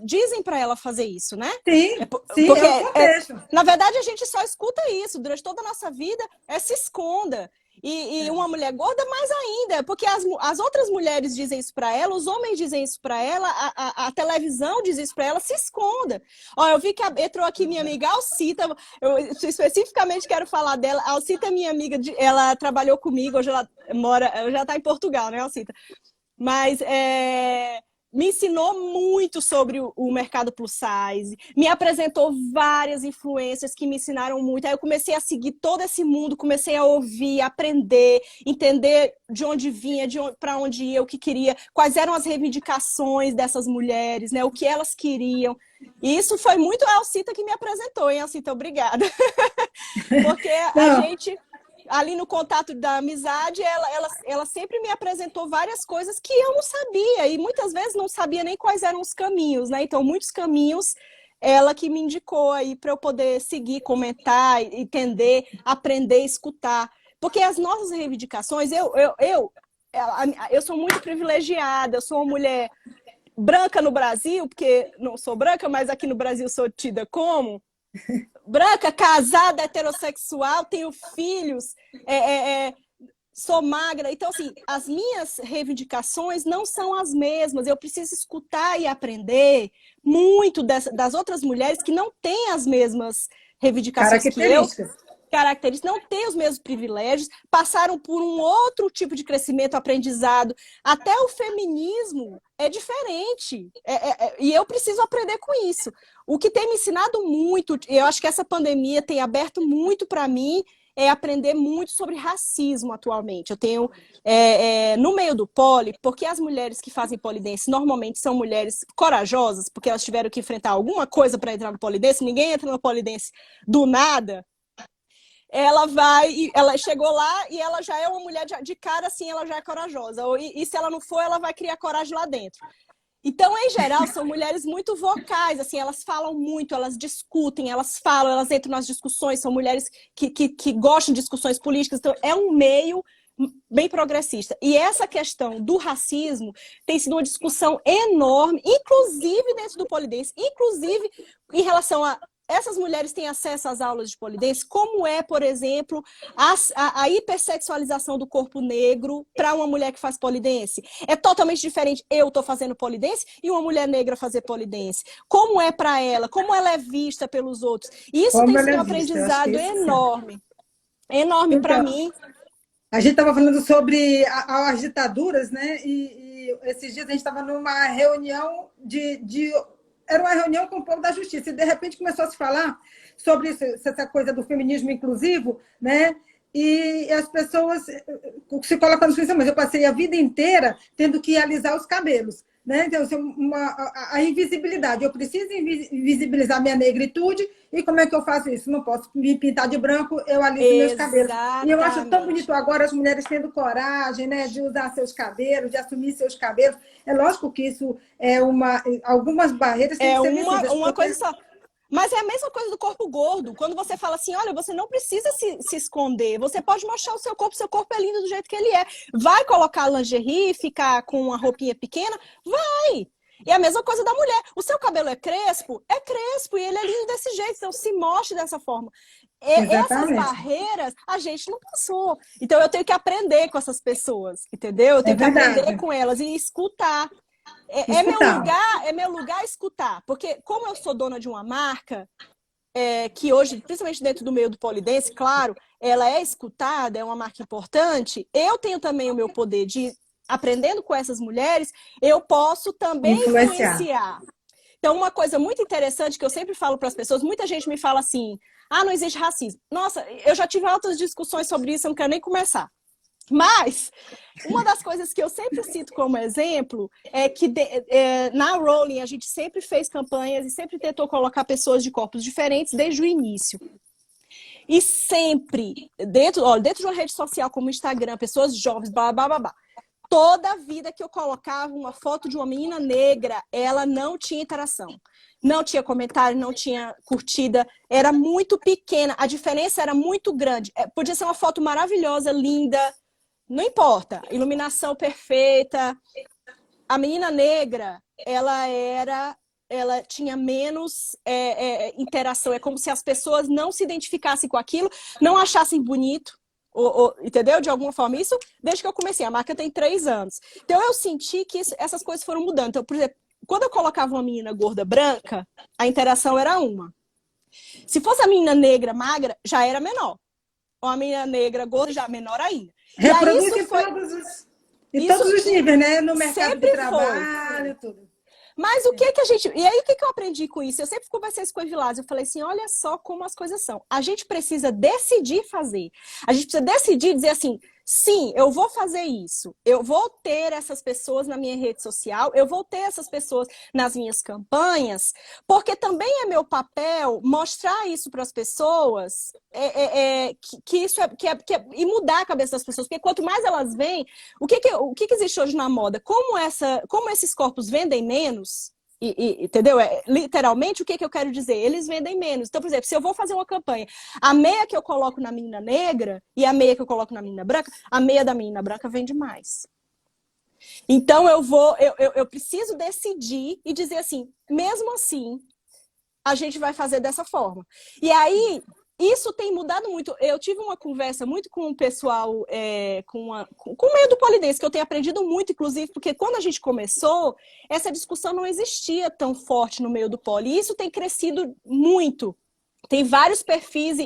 dizem para ela fazer isso, né? Sim, sim, é o contexto. Na verdade, a gente só escuta isso durante toda a nossa vida, se esconda. E uma mulher gorda, mais ainda, porque as outras mulheres dizem isso para ela, os homens dizem isso para ela, a televisão diz isso para ela, se esconda. Ó, eu vi que entrou aqui minha amiga Alcita, eu especificamente quero falar dela. A Alcita é minha amiga, ela trabalhou comigo, hoje ela já está em Portugal, né, Alcita? Mas me ensinou muito sobre o mercado plus size, me apresentou várias influências que me ensinaram muito. Aí eu comecei a seguir todo esse mundo, comecei a ouvir, aprender, entender de onde vinha, para onde ia, o que queria, quais eram as reivindicações dessas mulheres, né, o que elas queriam. E isso foi muito a Alcita que me apresentou, hein, Alcita? Obrigada. Porque ali no contato da amizade, ela sempre me apresentou várias coisas que eu não sabia, e muitas vezes não sabia nem quais eram os caminhos, né? Então, muitos caminhos, ela que me indicou aí para eu poder seguir, comentar, entender, aprender, escutar. Porque as nossas reivindicações, eu sou muito privilegiada, eu sou uma mulher branca no Brasil, porque não sou branca, mas aqui no Brasil sou tida como branca, casada, heterossexual, tenho filhos, sou magra. Então, assim, as minhas reivindicações não são as mesmas. Eu preciso escutar e aprender muito das outras mulheres que não têm as mesmas reivindicações que eu, características, não têm os mesmos privilégios, passaram por um outro tipo de crescimento, aprendizado. Até o feminismo é diferente. E eu preciso aprender com isso. O que tem me ensinado muito, eu acho que essa pandemia tem aberto muito para mim, é aprender muito sobre racismo atualmente. Eu tenho, no meio do poli, porque as mulheres que fazem polidense normalmente são mulheres corajosas, porque elas tiveram que enfrentar alguma coisa para entrar no polidense, ninguém entra no polidense do nada. Ela chegou lá e ela já é uma mulher de cara, assim, ela já é corajosa. E se ela não for, ela vai criar coragem lá dentro. Então, em geral, são mulheres muito vocais, assim, elas falam muito, elas discutem, elas falam, elas entram nas discussões, são mulheres que gostam de discussões políticas, então é um meio bem progressista. E essa questão do racismo tem sido uma discussão enorme, inclusive dentro do polidense, inclusive em relação a essas mulheres têm acesso às aulas de polidense, como é, por exemplo, a hipersexualização do corpo negro para uma mulher que faz polidense. É totalmente diferente eu estou fazendo polidense e uma mulher negra fazer polidense. Como é para ela, como ela é vista pelos outros. E isso tem sido um aprendizado enorme. Enorme para mim. A gente estava falando sobre as ditaduras, né? E esses dias a gente estava numa reunião era uma reunião com o povo da justiça, e de repente começou a se falar sobre essa coisa do feminismo inclusivo, né? E as pessoas se colocam no pensam, mas eu passei a vida inteira tendo que alisar os cabelos, né? Então, a invisibilidade. Eu preciso invisibilizar minha negritude, e como é que eu faço isso? Não posso me pintar de branco, eu aliso meus cabelos. E eu acho tão bonito agora as mulheres tendo coragem, né, de usar seus cabelos, de assumir seus cabelos. É lógico que isso algumas barreiras têm que ser vencidas. Uma coisa só. Mas é a mesma coisa do corpo gordo. Quando você fala assim, olha, você não precisa se esconder, você pode mostrar o seu corpo é lindo do jeito que ele é. Vai colocar lingerie, ficar com uma roupinha pequena? Vai! E a mesma coisa da mulher. O seu cabelo é crespo, e ele é lindo desse jeito, então se mostre dessa forma. Essas barreiras a gente não passou. Então eu tenho que aprender com essas pessoas, entendeu? Eu tenho que aprender com elas e escutar. É meu lugar escutar, porque como eu sou dona de uma marca, que hoje, principalmente dentro do meio do polidense, claro, ela é escutada, é uma marca importante, eu tenho também o meu poder de, aprendendo com essas mulheres, eu posso também influenciar. Então, uma coisa muito interessante que eu sempre falo para as pessoas, muita gente me fala assim, não existe racismo. Nossa, eu já tive altas discussões sobre isso, eu não quero nem começar. Mas uma das coisas que eu sempre cito como exemplo é que na Rolling a gente sempre fez campanhas e sempre tentou colocar pessoas de corpos diferentes desde o início. E sempre, dentro de uma rede social como o Instagram, pessoas jovens, blá, blá, blá, blá, toda a vida que eu colocava uma foto de uma menina negra, ela não tinha interação. Não tinha comentário, não tinha curtida, era muito pequena, a diferença era muito grande. Podia ser uma foto maravilhosa, linda, não importa, iluminação perfeita. A menina negra, ela tinha menos interação. É como se as pessoas não se identificassem com aquilo, não achassem bonito, entendeu? De alguma forma. Isso desde que eu comecei. A marca tem 3 anos. Então eu senti que essas coisas foram mudando. Então, por exemplo, quando eu colocava uma menina gorda branca, a interação era uma. Se fosse a menina negra magra, já era menor. Ou a menina negra gorda, já menor ainda. Reproduz em todos os níveis, né? No mercado de trabalho, tudo. Mas o que a gente... E aí, o que eu aprendi com isso? Eu sempre conversei isso com a Evilásio. Eu falei assim, olha só como as coisas são. A gente precisa decidir fazer. A gente precisa decidir dizer assim, sim, eu vou fazer isso. Eu vou ter essas pessoas na minha rede social, eu vou ter essas pessoas nas minhas campanhas, porque também é meu papel mostrar isso para as pessoas, que isso e mudar a cabeça das pessoas, porque quanto mais elas veem, o que existe hoje na moda? Como esses corpos vendem menos, entendeu? Literalmente, o que eu quero dizer? Eles vendem menos. Então, por exemplo, se eu vou fazer uma campanha, a meia que eu coloco na menina negra e a meia que eu coloco na menina branca, a meia da menina branca vende mais. Então, eu preciso decidir e dizer assim, mesmo assim, a gente vai fazer dessa forma. E aí, isso tem mudado muito. Eu tive uma conversa muito com o pessoal, com o meio do polidense, que eu tenho aprendido muito, inclusive, porque quando a gente começou, essa discussão não existia tão forte no meio do poli. E isso tem crescido muito. Tem vários perfis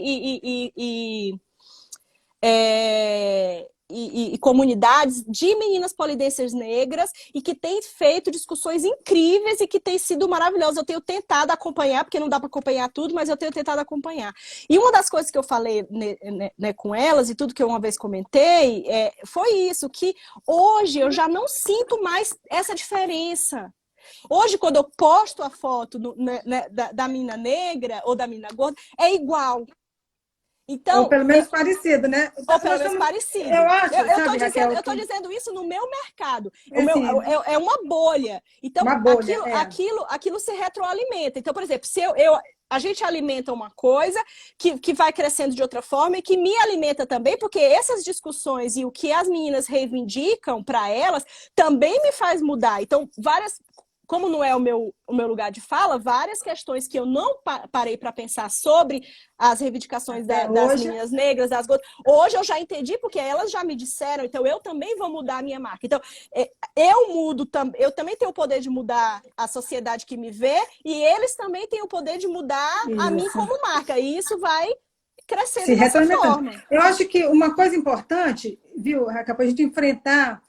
e comunidades de meninas polidenses negras e que têm feito discussões incríveis e que têm sido maravilhosas. Eu tenho tentado acompanhar, porque não dá para acompanhar tudo, mas eu tenho tentado acompanhar. E uma das coisas que eu falei né, com elas e tudo que eu uma vez comentei foi isso, que hoje eu já não sinto mais essa diferença. Hoje, quando eu posto a foto da menina negra ou da menina gorda, é igual. Então, ou pelo menos parecido, né? Ou pelo menos parecido. Eu acho, sabe, Raquel, eu tô dizendo isso no meu mercado. Assim, É uma bolha. Então, uma bolha, aquilo se retroalimenta. Então, por exemplo, se a gente alimenta uma coisa que vai crescendo de outra forma e que me alimenta também, porque essas discussões e o que as meninas reivindicam para elas também me faz mudar. Então, como não é o meu lugar de fala, várias questões que eu não parei para pensar sobre as reivindicações das meninas negras, das gordas. Hoje eu já entendi, porque elas já me disseram, então eu também vou mudar a minha marca. Então, eu também tenho o poder de mudar a sociedade que me vê, e eles também têm o poder de mudar a mim como marca. E isso vai crescendo dessa forma. Eu acho que uma coisa importante, viu, Raquel, para a gente enfrentar,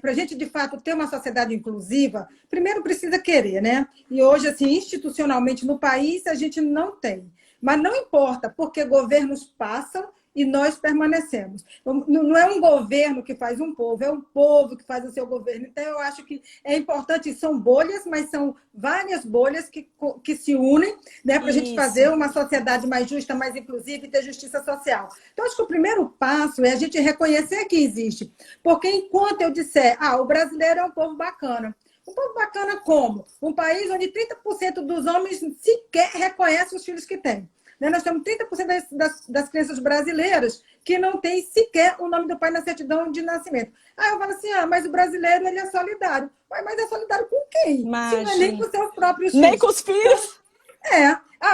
para a gente, de fato, ter uma sociedade inclusiva, primeiro precisa querer, né? E hoje, assim, institucionalmente no país, a gente não tem. Mas não importa, porque governos passam e nós permanecemos. Não é um governo que faz um povo, é um povo que faz o seu governo. Então, eu acho que é importante, são bolhas, mas são várias bolhas que se unem, né, para a gente fazer uma sociedade mais justa, mais inclusiva e ter justiça social. Então, acho que o primeiro passo é a gente reconhecer que existe. Porque enquanto eu disser, o brasileiro é um povo bacana, um povo bacana como? Um país onde 30% dos homens sequer reconhecem os filhos que têm. Nós temos 30% das crianças brasileiras que não tem sequer o nome do pai na certidão de nascimento. Aí eu falo assim, mas o brasileiro ele é solidário. Mas é solidário com quem? Imagina. Se não é nem com seus próprios filhos. Nem com os filhos.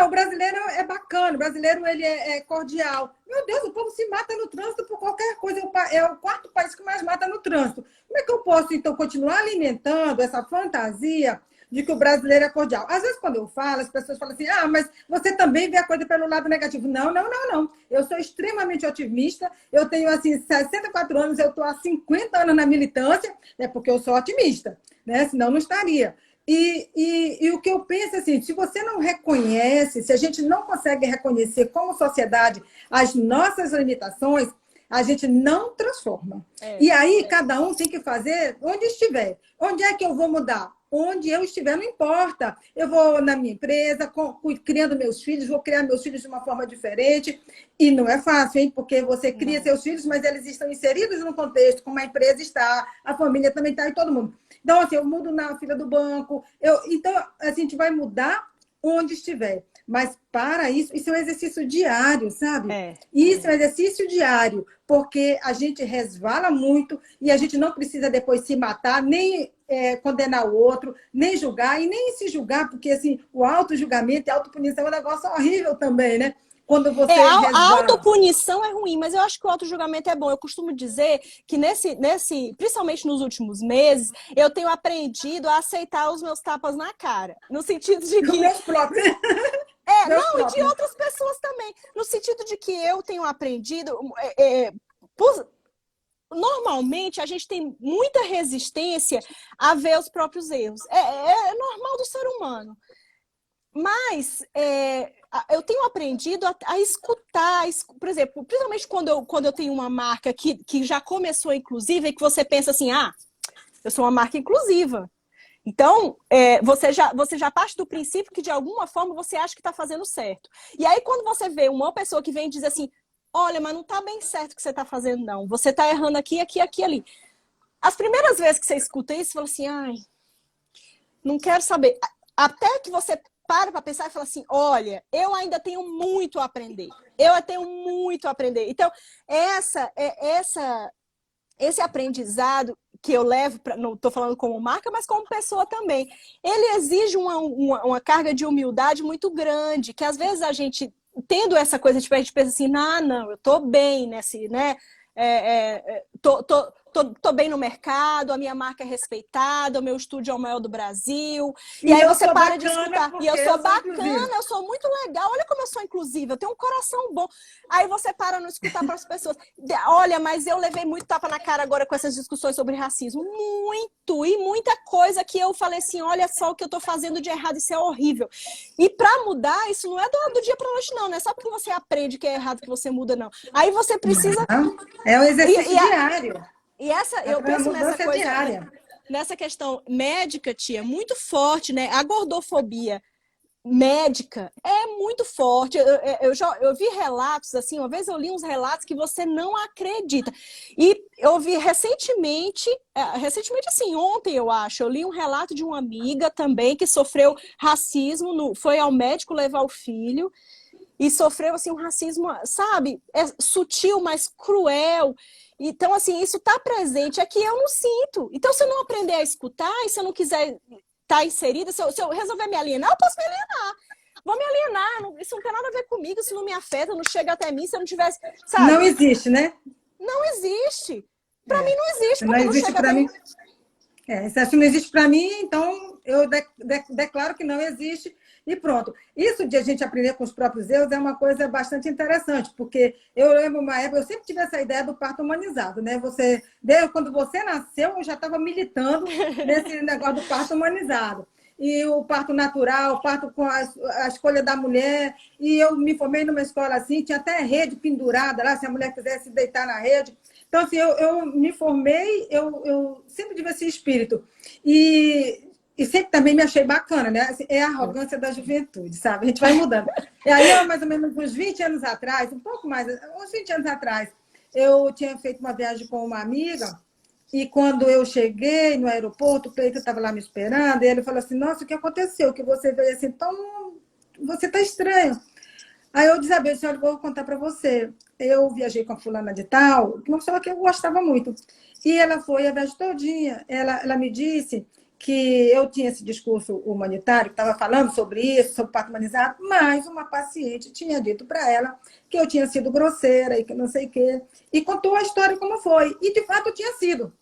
O brasileiro é bacana, o brasileiro ele é cordial. Meu Deus, o povo se mata no trânsito por qualquer coisa. É o quarto país que mais mata no trânsito. Como é que eu posso, então, continuar alimentando essa fantasia de que o brasileiro é cordial? Às vezes, quando eu falo, as pessoas falam assim, mas você também vê a coisa pelo lado negativo. Não. Eu sou extremamente otimista. Eu tenho, assim, 64 anos, eu estou há 50 anos na militância, porque eu sou otimista, né? Senão não estaria. E o que eu penso, assim, se você não reconhece, se a gente não consegue reconhecer como sociedade as nossas limitações, a gente não transforma. E aí, cada um tem que fazer onde estiver. Onde é que eu vou mudar? Onde eu estiver, não importa. Eu vou na minha empresa, criando meus filhos, vou criar meus filhos de uma forma diferente. E não é fácil, hein? Porque você cria seus filhos, mas eles estão inseridos no contexto, como a empresa está, a família também está, e todo mundo. Então, assim, eu mudo na fila do banco. Então, a gente vai mudar onde estiver. Mas para isso é um exercício diário, sabe? Isso é um exercício diário, porque a gente resvala muito e a gente não precisa depois se matar, nem condenar o outro, nem julgar, e nem se julgar, porque assim, o auto-julgamento e a autopunição é um negócio horrível também, né? Quando você a autopunição é ruim, mas eu acho que o auto-julgamento é bom. Eu costumo dizer que principalmente nos últimos meses, eu tenho aprendido a aceitar os meus tapas na cara. No sentido de que... meus próprios. E de outras pessoas também. No sentido de que eu tenho aprendido... Normalmente, a gente tem muita resistência a ver os próprios erros. É normal do ser humano. Mas eu tenho aprendido a escutar, por exemplo, principalmente quando eu tenho uma marca que já começou inclusiva e que você pensa assim, eu sou uma marca inclusiva. Então, você já parte do princípio que, de alguma forma, você acha que está fazendo certo. E aí, quando você vê uma pessoa que vem e diz assim, olha, mas não está bem certo o que você está fazendo, não. Você está errando aqui, aqui, aqui, ali. As primeiras vezes que você escuta isso, você fala assim, ai, não quero saber. Até que você para pensar e fala assim, olha, eu ainda tenho muito a aprender. Eu tenho muito a aprender. Então, esse aprendizado que eu levo, não estou falando como marca, mas como pessoa também, ele exige uma carga de humildade muito grande, que às vezes a gente, tendo essa coisa, tipo, a gente pensa assim, não, eu estou bem nesse, né? Tô bem no mercado, a minha marca é respeitada, o meu estúdio é o maior do Brasil. E aí você para de escutar. E eu sou bacana, eu sou muito legal. Olha como eu sou inclusiva, eu tenho um coração bom. Aí você para de não escutar para as pessoas. Olha, mas eu levei muito tapa na cara agora com essas discussões sobre racismo. Muito! E muita coisa que eu falei assim, olha só o que eu tô fazendo de errado, isso é horrível. E para mudar, isso não é do dia para noite, não. Não é só porque você aprende que é errado que você muda, não. Aí você precisa... É um exercício diário. E eu penso nessa coisa, diária. Nessa questão médica, tia, muito forte, né? A gordofobia médica é muito forte. Eu vi relatos, assim, uma vez eu li uns relatos que você não acredita. E eu vi recentemente assim, ontem eu acho, eu li um relato de uma amiga também que sofreu racismo, foi ao médico levar o filho e sofreu, assim, um racismo, sabe? Sutil, mas cruel. Então, assim, isso está presente, é que eu não sinto. Então, se eu não aprender a escutar e se eu não quiser estar inserida, se eu resolver me alienar, eu posso me alienar. Vou me alienar, isso não tem nada a ver comigo, isso não me afeta, não chega até mim, se eu não tivesse, sabe? Não existe, né? Não existe. Para mim não existe, porque não existe para mim. Se não existe para mim, então eu declaro que não existe. E pronto. Isso de a gente aprender com os próprios erros é uma coisa bastante interessante, porque eu lembro uma época, eu sempre tive essa ideia do parto humanizado, né? Quando você nasceu, eu já estava militando nesse negócio do parto humanizado. E o parto natural, o parto com a escolha da mulher. E eu me formei numa escola assim, tinha até rede pendurada lá, se a mulher quisesse deitar na rede. Então, assim, eu me formei, eu sempre tive esse espírito. E sempre também me achei bacana, né? Assim, é a arrogância da juventude, sabe? A gente vai mudando. E aí, mais ou menos uns 20 anos atrás, um pouco mais, uns 20 anos atrás, eu tinha feito uma viagem com uma amiga, e quando eu cheguei no aeroporto, o Cleiton estava lá me esperando, e ele falou assim, nossa, o que aconteceu? Que você veio assim tão... Você está estranho. Aí eu disse, Isabel, senhora, vou contar para você. Eu viajei com a fulana de tal, uma pessoa que eu gostava muito. E ela foi a viagem todinha. Ela me disse que eu tinha esse discurso humanitário, que estava falando sobre isso, sobre o parto humanizado, mas uma paciente tinha dito para ela que eu tinha sido grosseira e que não sei o quê. E contou a história como foi. E, de fato, tinha sido.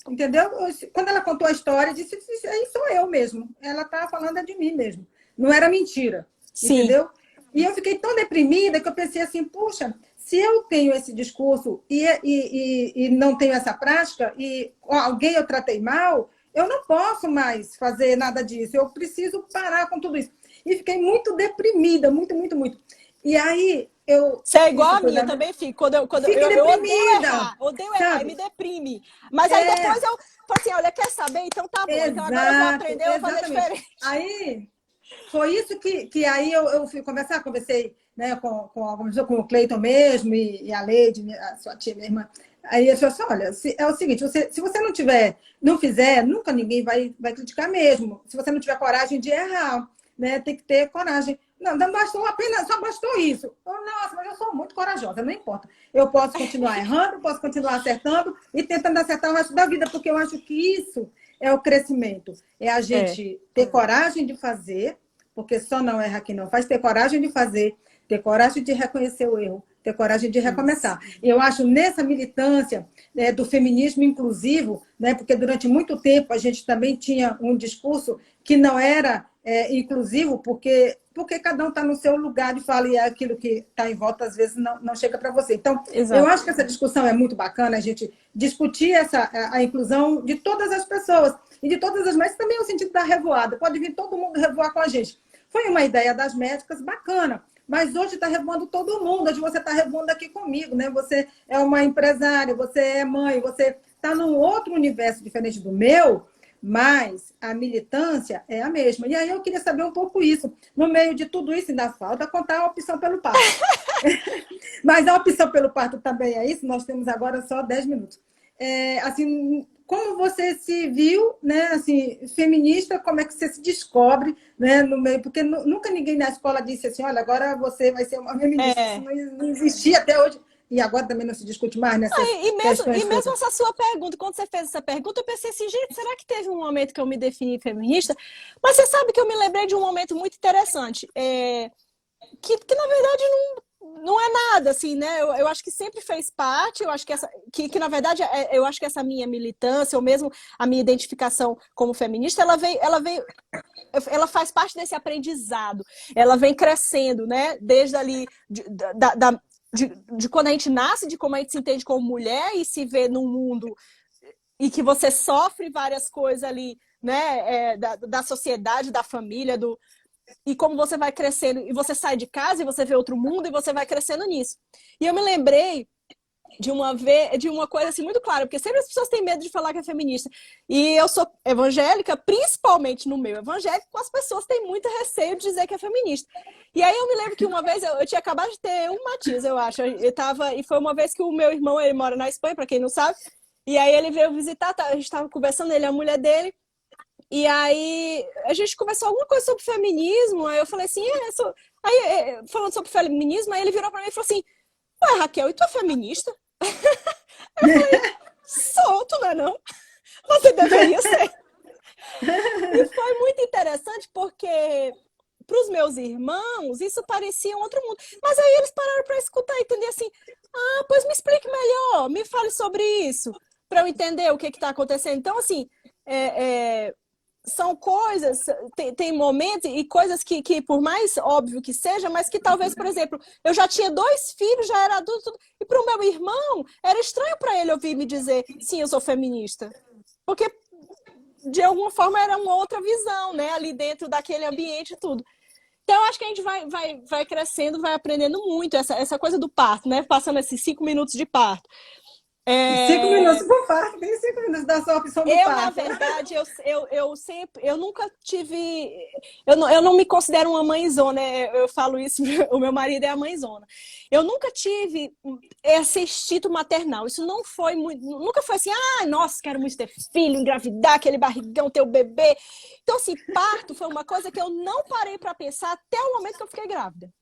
Entendeu? Quando ela contou a história, disse, aí sou eu mesmo. Ela estava falando de mim mesmo. Não era mentira. Sim. Entendeu? E eu fiquei tão deprimida que eu pensei assim, puxa, se eu tenho esse discurso e não tenho essa prática, e alguém eu tratei mal, eu não posso mais fazer nada disso. Eu preciso parar com tudo isso. E fiquei muito deprimida, muito, muito, muito. E aí eu... Você é igual a minha, também fico. Quando eu odeio errar, me deprime. Mas aí depois eu falo assim, olha, quer saber? Então tá bom. Então agora eu vou aprender, eu vou fazer diferente. Aí foi isso que aí eu fui conversar, conversei, né, com o Cleiton mesmo e a Leide, a sua tia, minha irmã. Aí eu falei assim, olha, é o seguinte, se você não fizer, nunca ninguém vai criticar mesmo. Se você não tiver coragem de errar, né, tem que ter coragem. Não bastou só bastou isso. Nossa, mas eu sou muito corajosa, não importa. Eu posso continuar errando, posso continuar acertando e tentando acertar o resto da vida, porque eu acho que isso é o crescimento. É a gente ter coragem de fazer, porque só não erra quem não faz, ter coragem de fazer, ter coragem de reconhecer o erro, ter coragem de recomeçar. Eu acho nessa militância, né, do feminismo inclusivo, né, porque durante muito tempo a gente também tinha um discurso que não era inclusivo, porque cada um está no seu lugar de fala e aquilo que está em volta às vezes não chega para você. Então, eu acho que essa discussão é muito bacana, a gente discutir a inclusão de todas as pessoas e de todas as, mas também o sentido da revoada. Pode vir todo mundo revoar com a gente. Foi uma ideia das médicas bacana, mas hoje está revoando todo mundo, hoje você está revoando aqui comigo, né? Você é uma empresária, você é mãe, você está num outro universo diferente do meu, mas a militância é a mesma. E aí eu queria saber um pouco isso. No meio de tudo isso, ainda falta contar a opção pelo parto. Mas a opção pelo parto também é isso, nós temos agora só 10 minutos. Assim, como você se viu, né, assim, feminista, como é que você se descobre, né, no meio, porque nunca ninguém na escola disse assim, olha, agora você vai ser uma feminista, isso não existia até hoje, e agora também não se discute mais nessas questões. E mesmo essa sua pergunta, quando você fez essa pergunta, eu pensei assim, gente, será que teve um momento que eu me defini feminista? Mas você sabe que eu me lembrei de um momento muito interessante, que na verdade não é nada, assim, né? Eu acho que sempre fez parte, eu acho que na verdade, eu acho que essa minha militância, ou mesmo a minha identificação como feminista, ela faz parte desse aprendizado, ela vem crescendo, né? Desde ali, de quando a gente nasce, de como a gente se entende como mulher e se vê num mundo e que você sofre várias coisas ali, né? Da sociedade, da família, e como você vai crescendo, e você sai de casa e você vê outro mundo e você vai crescendo nisso. E eu me lembrei de uma coisa assim muito clara, porque sempre as pessoas têm medo de falar que é feminista. E eu sou evangélica, principalmente no meio evangélico, as pessoas têm muito receio de dizer que é feminista. E aí eu me lembro que uma vez eu tinha acabado de ter um Matias, eu acho. E foi uma vez que o meu irmão, ele mora na Espanha, para quem não sabe, e aí ele veio visitar, a gente estava conversando, ele e a mulher dele. E aí a gente conversou alguma coisa sobre feminismo, aí eu falei assim, falando sobre feminismo, aí ele virou pra mim e falou assim, ué, Raquel, e tu é feminista? Eu falei, sou, tu não é não? Você deveria ser. E foi muito interessante porque para os meus irmãos isso parecia um outro mundo. Mas aí eles pararam para escutar e entender assim, pois me explique melhor, me fale sobre isso, para eu entender o que está acontecendo. Então, assim, são coisas, tem momentos e coisas que, por mais óbvio que seja, mas que talvez, por exemplo, eu já tinha 2 filhos, já era adulto, e para o meu irmão, era estranho para ele ouvir me dizer, sim, eu sou feminista. Porque, de alguma forma, era uma outra visão, né? Ali dentro daquele ambiente e tudo. Então, eu acho que a gente vai crescendo, vai aprendendo muito essa coisa do parto, né? Passando esses 5 minutos de parto. 5 minutos por parto, tem 5 minutos da sua opção do parto. Na verdade, eu nunca tive. Eu não me considero uma mãezona, eu falo isso, o meu marido é a mãezona. Eu nunca tive esse instinto maternal. Isso não foi muito. Nunca foi assim, nossa, quero muito ter filho, engravidar, aquele barrigão, ter o bebê. Então, assim, parto foi uma coisa que eu não parei para pensar até o momento que eu fiquei grávida.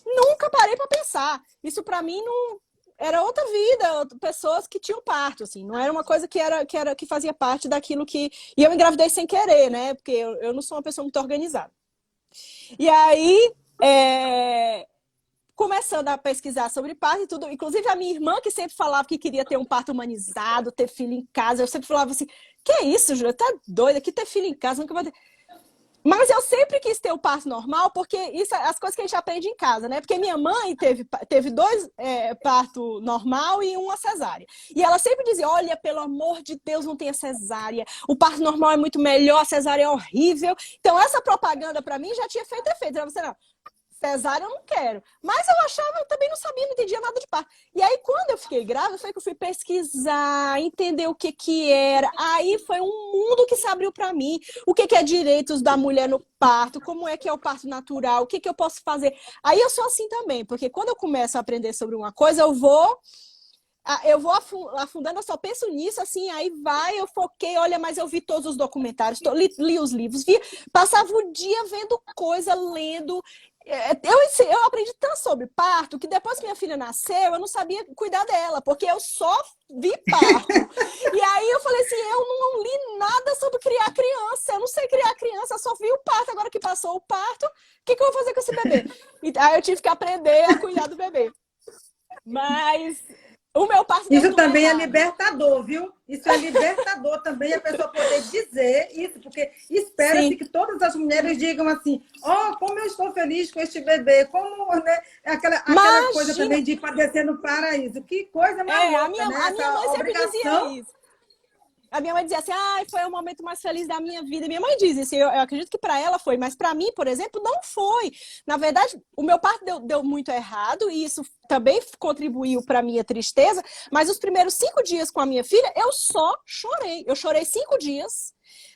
Nunca parei para pensar. Isso para mim não. Era outra vida, pessoas que tinham parto, assim, não era uma coisa que fazia parte daquilo que... E eu engravidei sem querer, né? Porque eu não sou uma pessoa muito organizada. E aí, começando a pesquisar sobre parto e tudo, inclusive a minha irmã, que sempre falava que queria ter um parto humanizado, ter filho em casa, eu sempre falava assim, que é isso, Júlia? Tá doida? Que ter filho em casa? Nunca vai ter... Mas eu sempre quis ter o parto normal, porque isso é as coisas que a gente aprende em casa, né? Porque minha mãe teve 2 parto normal e uma cesárea. E ela sempre dizia, olha, pelo amor de Deus, não tenha cesárea. O parto normal é muito melhor, a cesárea é horrível. Então, essa propaganda, para mim, já tinha feito efeito. Eu falei, não, cesárea eu não quero. Mas eu achava, eu também não sabia, não entendia nada de parto. E aí, quando eu fiquei grávida, foi que eu fui pesquisar, entender o que era. Aí foi um mundo que se abriu para mim. O que é direitos da mulher no parto, como é que é o parto natural, o que eu posso fazer. Aí eu sou assim também, porque quando eu começo a aprender sobre uma coisa, eu vou afundando, eu só penso nisso, assim, aí eu foquei, olha, mas eu vi todos os documentários, li os livros, passava o dia vendo coisa, lendo. Eu aprendi tanto sobre parto que depois que minha filha nasceu, eu não sabia cuidar dela, porque eu só vi parto. E aí eu falei assim, eu não li nada sobre criar criança, eu não sei criar criança, eu só vi o parto, agora que passou o parto, o que eu vou fazer com esse bebê? E aí eu tive que aprender a cuidar do bebê. Mas... o meu parto deu isso tudo também errado. É libertador, viu? Isso é libertador também, a pessoa poder dizer isso, porque espera-se que todas as mulheres digam assim, como eu estou feliz com este bebê, como, né, aquela coisa também de padecer no paraíso. Que coisa mais louca, a minha mãe sempre dizia isso. A minha mãe dizia assim, foi o momento mais feliz da minha vida. Minha mãe diz isso, eu acredito que para ela foi, mas para mim, por exemplo, não foi. Na verdade, o meu parto deu muito errado e isso também contribuiu para minha tristeza, mas os primeiros 5 dias com a minha filha, eu só chorei. Eu chorei 5 dias.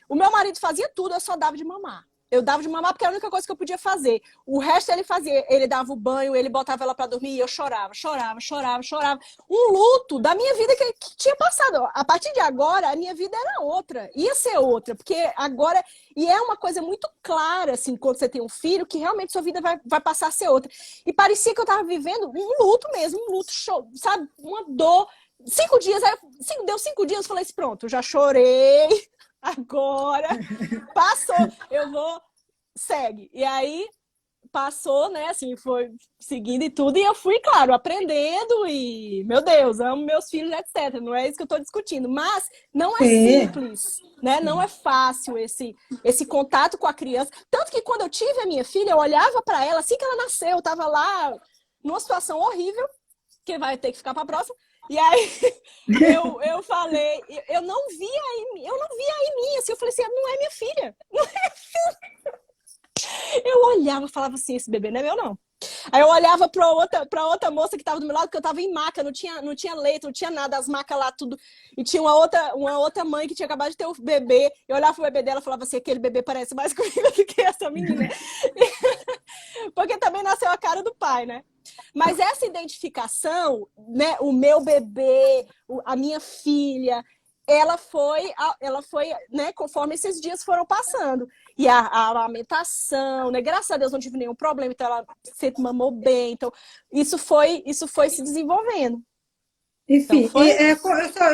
O meu marido fazia tudo, eu só dava de mamar. Eu dava de mamar porque era a única coisa que eu podia fazer. O resto ele fazia. Ele dava o banho, ele botava ela para dormir e eu chorava, chorava, chorava, chorava. Um luto da minha vida que tinha passado. A partir de agora, a minha vida era outra. Ia ser outra. Porque agora... E é uma coisa muito clara, assim, quando você tem um filho, que realmente sua vida vai passar a ser outra. E parecia que eu estava vivendo um luto mesmo, um luto, sabe? Uma dor. 5 dias, deu 5 dias, eu falei assim, pronto, já chorei. Agora passou, eu vou, segue. E aí passou, né? Assim, foi seguindo e tudo, e eu fui, claro, aprendendo e, meu Deus, amo meus filhos, etc. Não é isso que eu estou discutindo, mas não é simples, né? Não é fácil esse contato com a criança. Tanto que quando eu tive a minha filha, eu olhava para ela, assim que ela nasceu, eu estava lá numa situação horrível, que vai ter que ficar para a próxima. E aí eu falei, eu não via em mim, assim, eu falei assim, não é minha filha, não é minha filha. Eu olhava e falava assim, esse bebê não é meu, não. Aí eu olhava pra outra moça que tava do meu lado, que eu tava em maca, não tinha leito, não tinha nada, as macas lá, tudo. E tinha uma outra mãe que tinha acabado de ter o bebê. Eu olhava pro bebê dela e falava assim, aquele bebê parece mais comigo do que essa menina. Porque também nasceu a cara do pai, né? Mas essa identificação, né, o meu bebê, a minha filha, ela foi, né, conforme esses dias foram passando. E a amamentação, né, graças a Deus não tive nenhum problema, então ela sempre mamou bem. Então, isso foi se desenvolvendo. Enfim, Então, foi...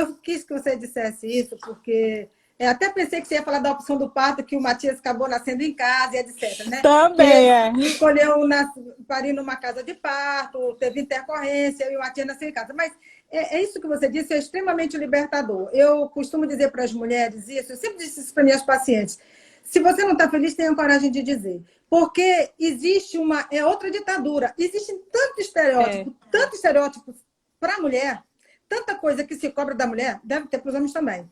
eu quis que você dissesse isso, porque até pensei que você ia falar da opção do parto, que o Matias acabou nascendo em casa e etc, né? Também, escolheu parir numa casa de parto, teve intercorrência e o Matias nasceu em casa. Mas é isso que você disse, é extremamente libertador. Eu costumo dizer para as mulheres isso, eu sempre disse isso para minhas pacientes. Se você não está feliz, tenha coragem de dizer. Porque existe outra ditadura. Existe tanto estereótipo para a mulher, tanta coisa que se cobra da mulher, deve ter para os homens também.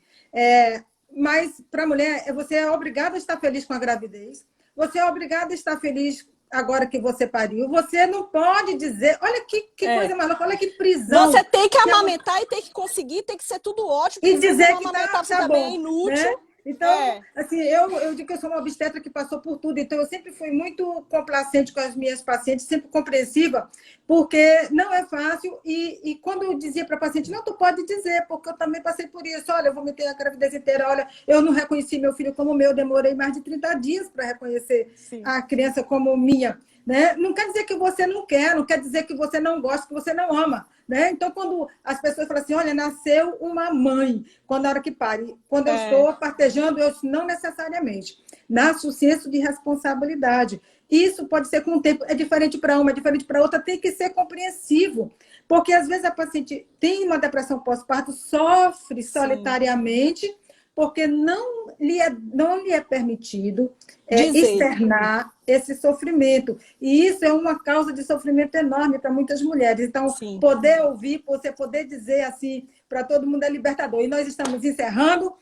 Mas para a mulher, você é obrigada a estar feliz com a gravidez, você é obrigada a estar feliz agora que você pariu. Você não pode dizer, olha que coisa maluca, olha que prisão. Você tem que amamentar e tem que conseguir, tem que ser tudo ótimo. E dizer que você tá também bom, é inútil. Né? Então, assim, eu digo que eu sou uma obstetra que passou por tudo, então eu sempre fui muito complacente com as minhas pacientes, sempre compreensiva, porque não é fácil, e quando eu dizia para a paciente, não, tu pode dizer, porque eu também passei por isso, olha, eu vou meter a gravidez inteira, olha, eu não reconheci meu filho como meu, demorei mais de 30 dias para reconhecer a criança como minha, né? Não quer dizer que você não quer, não quer dizer que você não gosta, que você não ama, né? Então, quando as pessoas falam assim, olha, nasceu uma mãe, quando a hora que pare, quando eu estou partejando, eu não necessariamente. Nasce o senso de responsabilidade. Isso pode ser com o tempo, é diferente para uma, é diferente para outra, tem que ser compreensivo. Porque, às vezes, a paciente tem uma depressão pós-parto, sofre solitariamente, porque não lhe é permitido externar esse sofrimento. E isso é uma causa de sofrimento enorme para muitas mulheres. Então, poder ouvir, você poder dizer assim, para todo mundo é libertador. E nós estamos encerrando.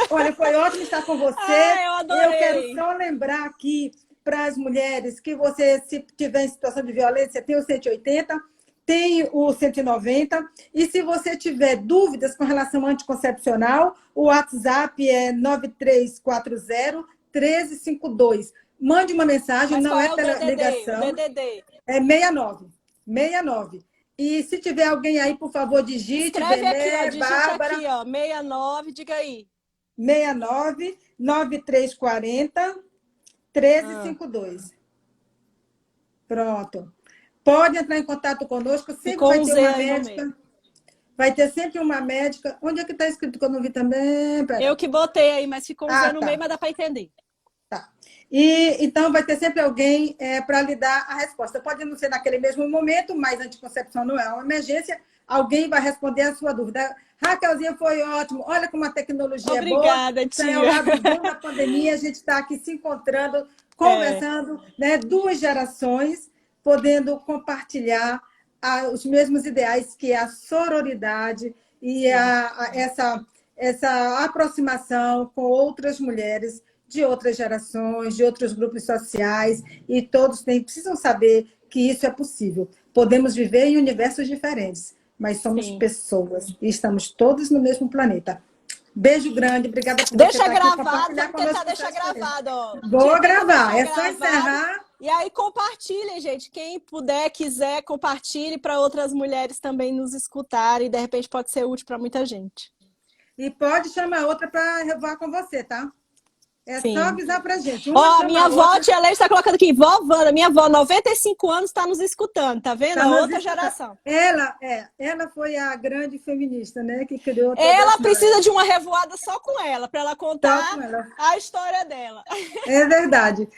Olha, foi ótimo estar com você. Eu adorei. Eu quero só lembrar aqui para as mulheres que você, se tiver em situação de violência, tem o 180, tem o 190. E se você tiver dúvidas com relação ao anticoncepcional, o WhatsApp é 9340-1352. Mande uma mensagem, mas não é ligação. O DDD? É 69. E se tiver alguém aí, por favor, digite. Escreve aqui, ó, digite Bárbara, aqui, ó, 69, diga aí. 69-9340-1352. Pronto. Pode entrar em contato conosco, sempre vai ter uma médica. Vai ter sempre uma médica. Onde é que está escrito que eu não vi também? Pera. Eu que botei aí, mas ficou no meio, mas dá para entender. Tá. E então vai ter sempre alguém para lhe dar a resposta. Pode não ser naquele mesmo momento, mas anticoncepção não é uma emergência. Alguém vai responder a sua dúvida. Raquelzinha, foi ótimo. Olha como a tecnologia Obrigada, é boa. tia. É o lado bom da pandemia. A gente está aqui se encontrando, conversando, né? 2 gerações podendo compartilhar os mesmos ideais, que é a sororidade e essa aproximação com outras mulheres de outras gerações, de outros grupos sociais, e todos precisam saber que isso é possível. Podemos viver em universos diferentes, mas somos Sim. pessoas e estamos todos no mesmo planeta. Beijo grande, obrigada por Deixa você estar aqui, gravado, vamos tentar deixar experiência. gravado. Ó. Vou gravar, é só gravado. encerrar. E aí compartilhem, gente. Quem puder, quiser, compartilhe para outras mulheres também nos escutarem. E de repente pode ser útil para muita gente. E pode chamar outra para voar com você, tá? É Sim. só avisar pra gente. Ó, minha avó, tia Leite, está colocando aqui. Vó Wanda, minha avó, 95 anos, está nos escutando, tá vendo? Tá A outra geração. Ela foi a grande feminista, né? Que criou toda Ela essa... precisa de uma revoada só com ela, para ela contar Só com ela. a história dela. É verdade.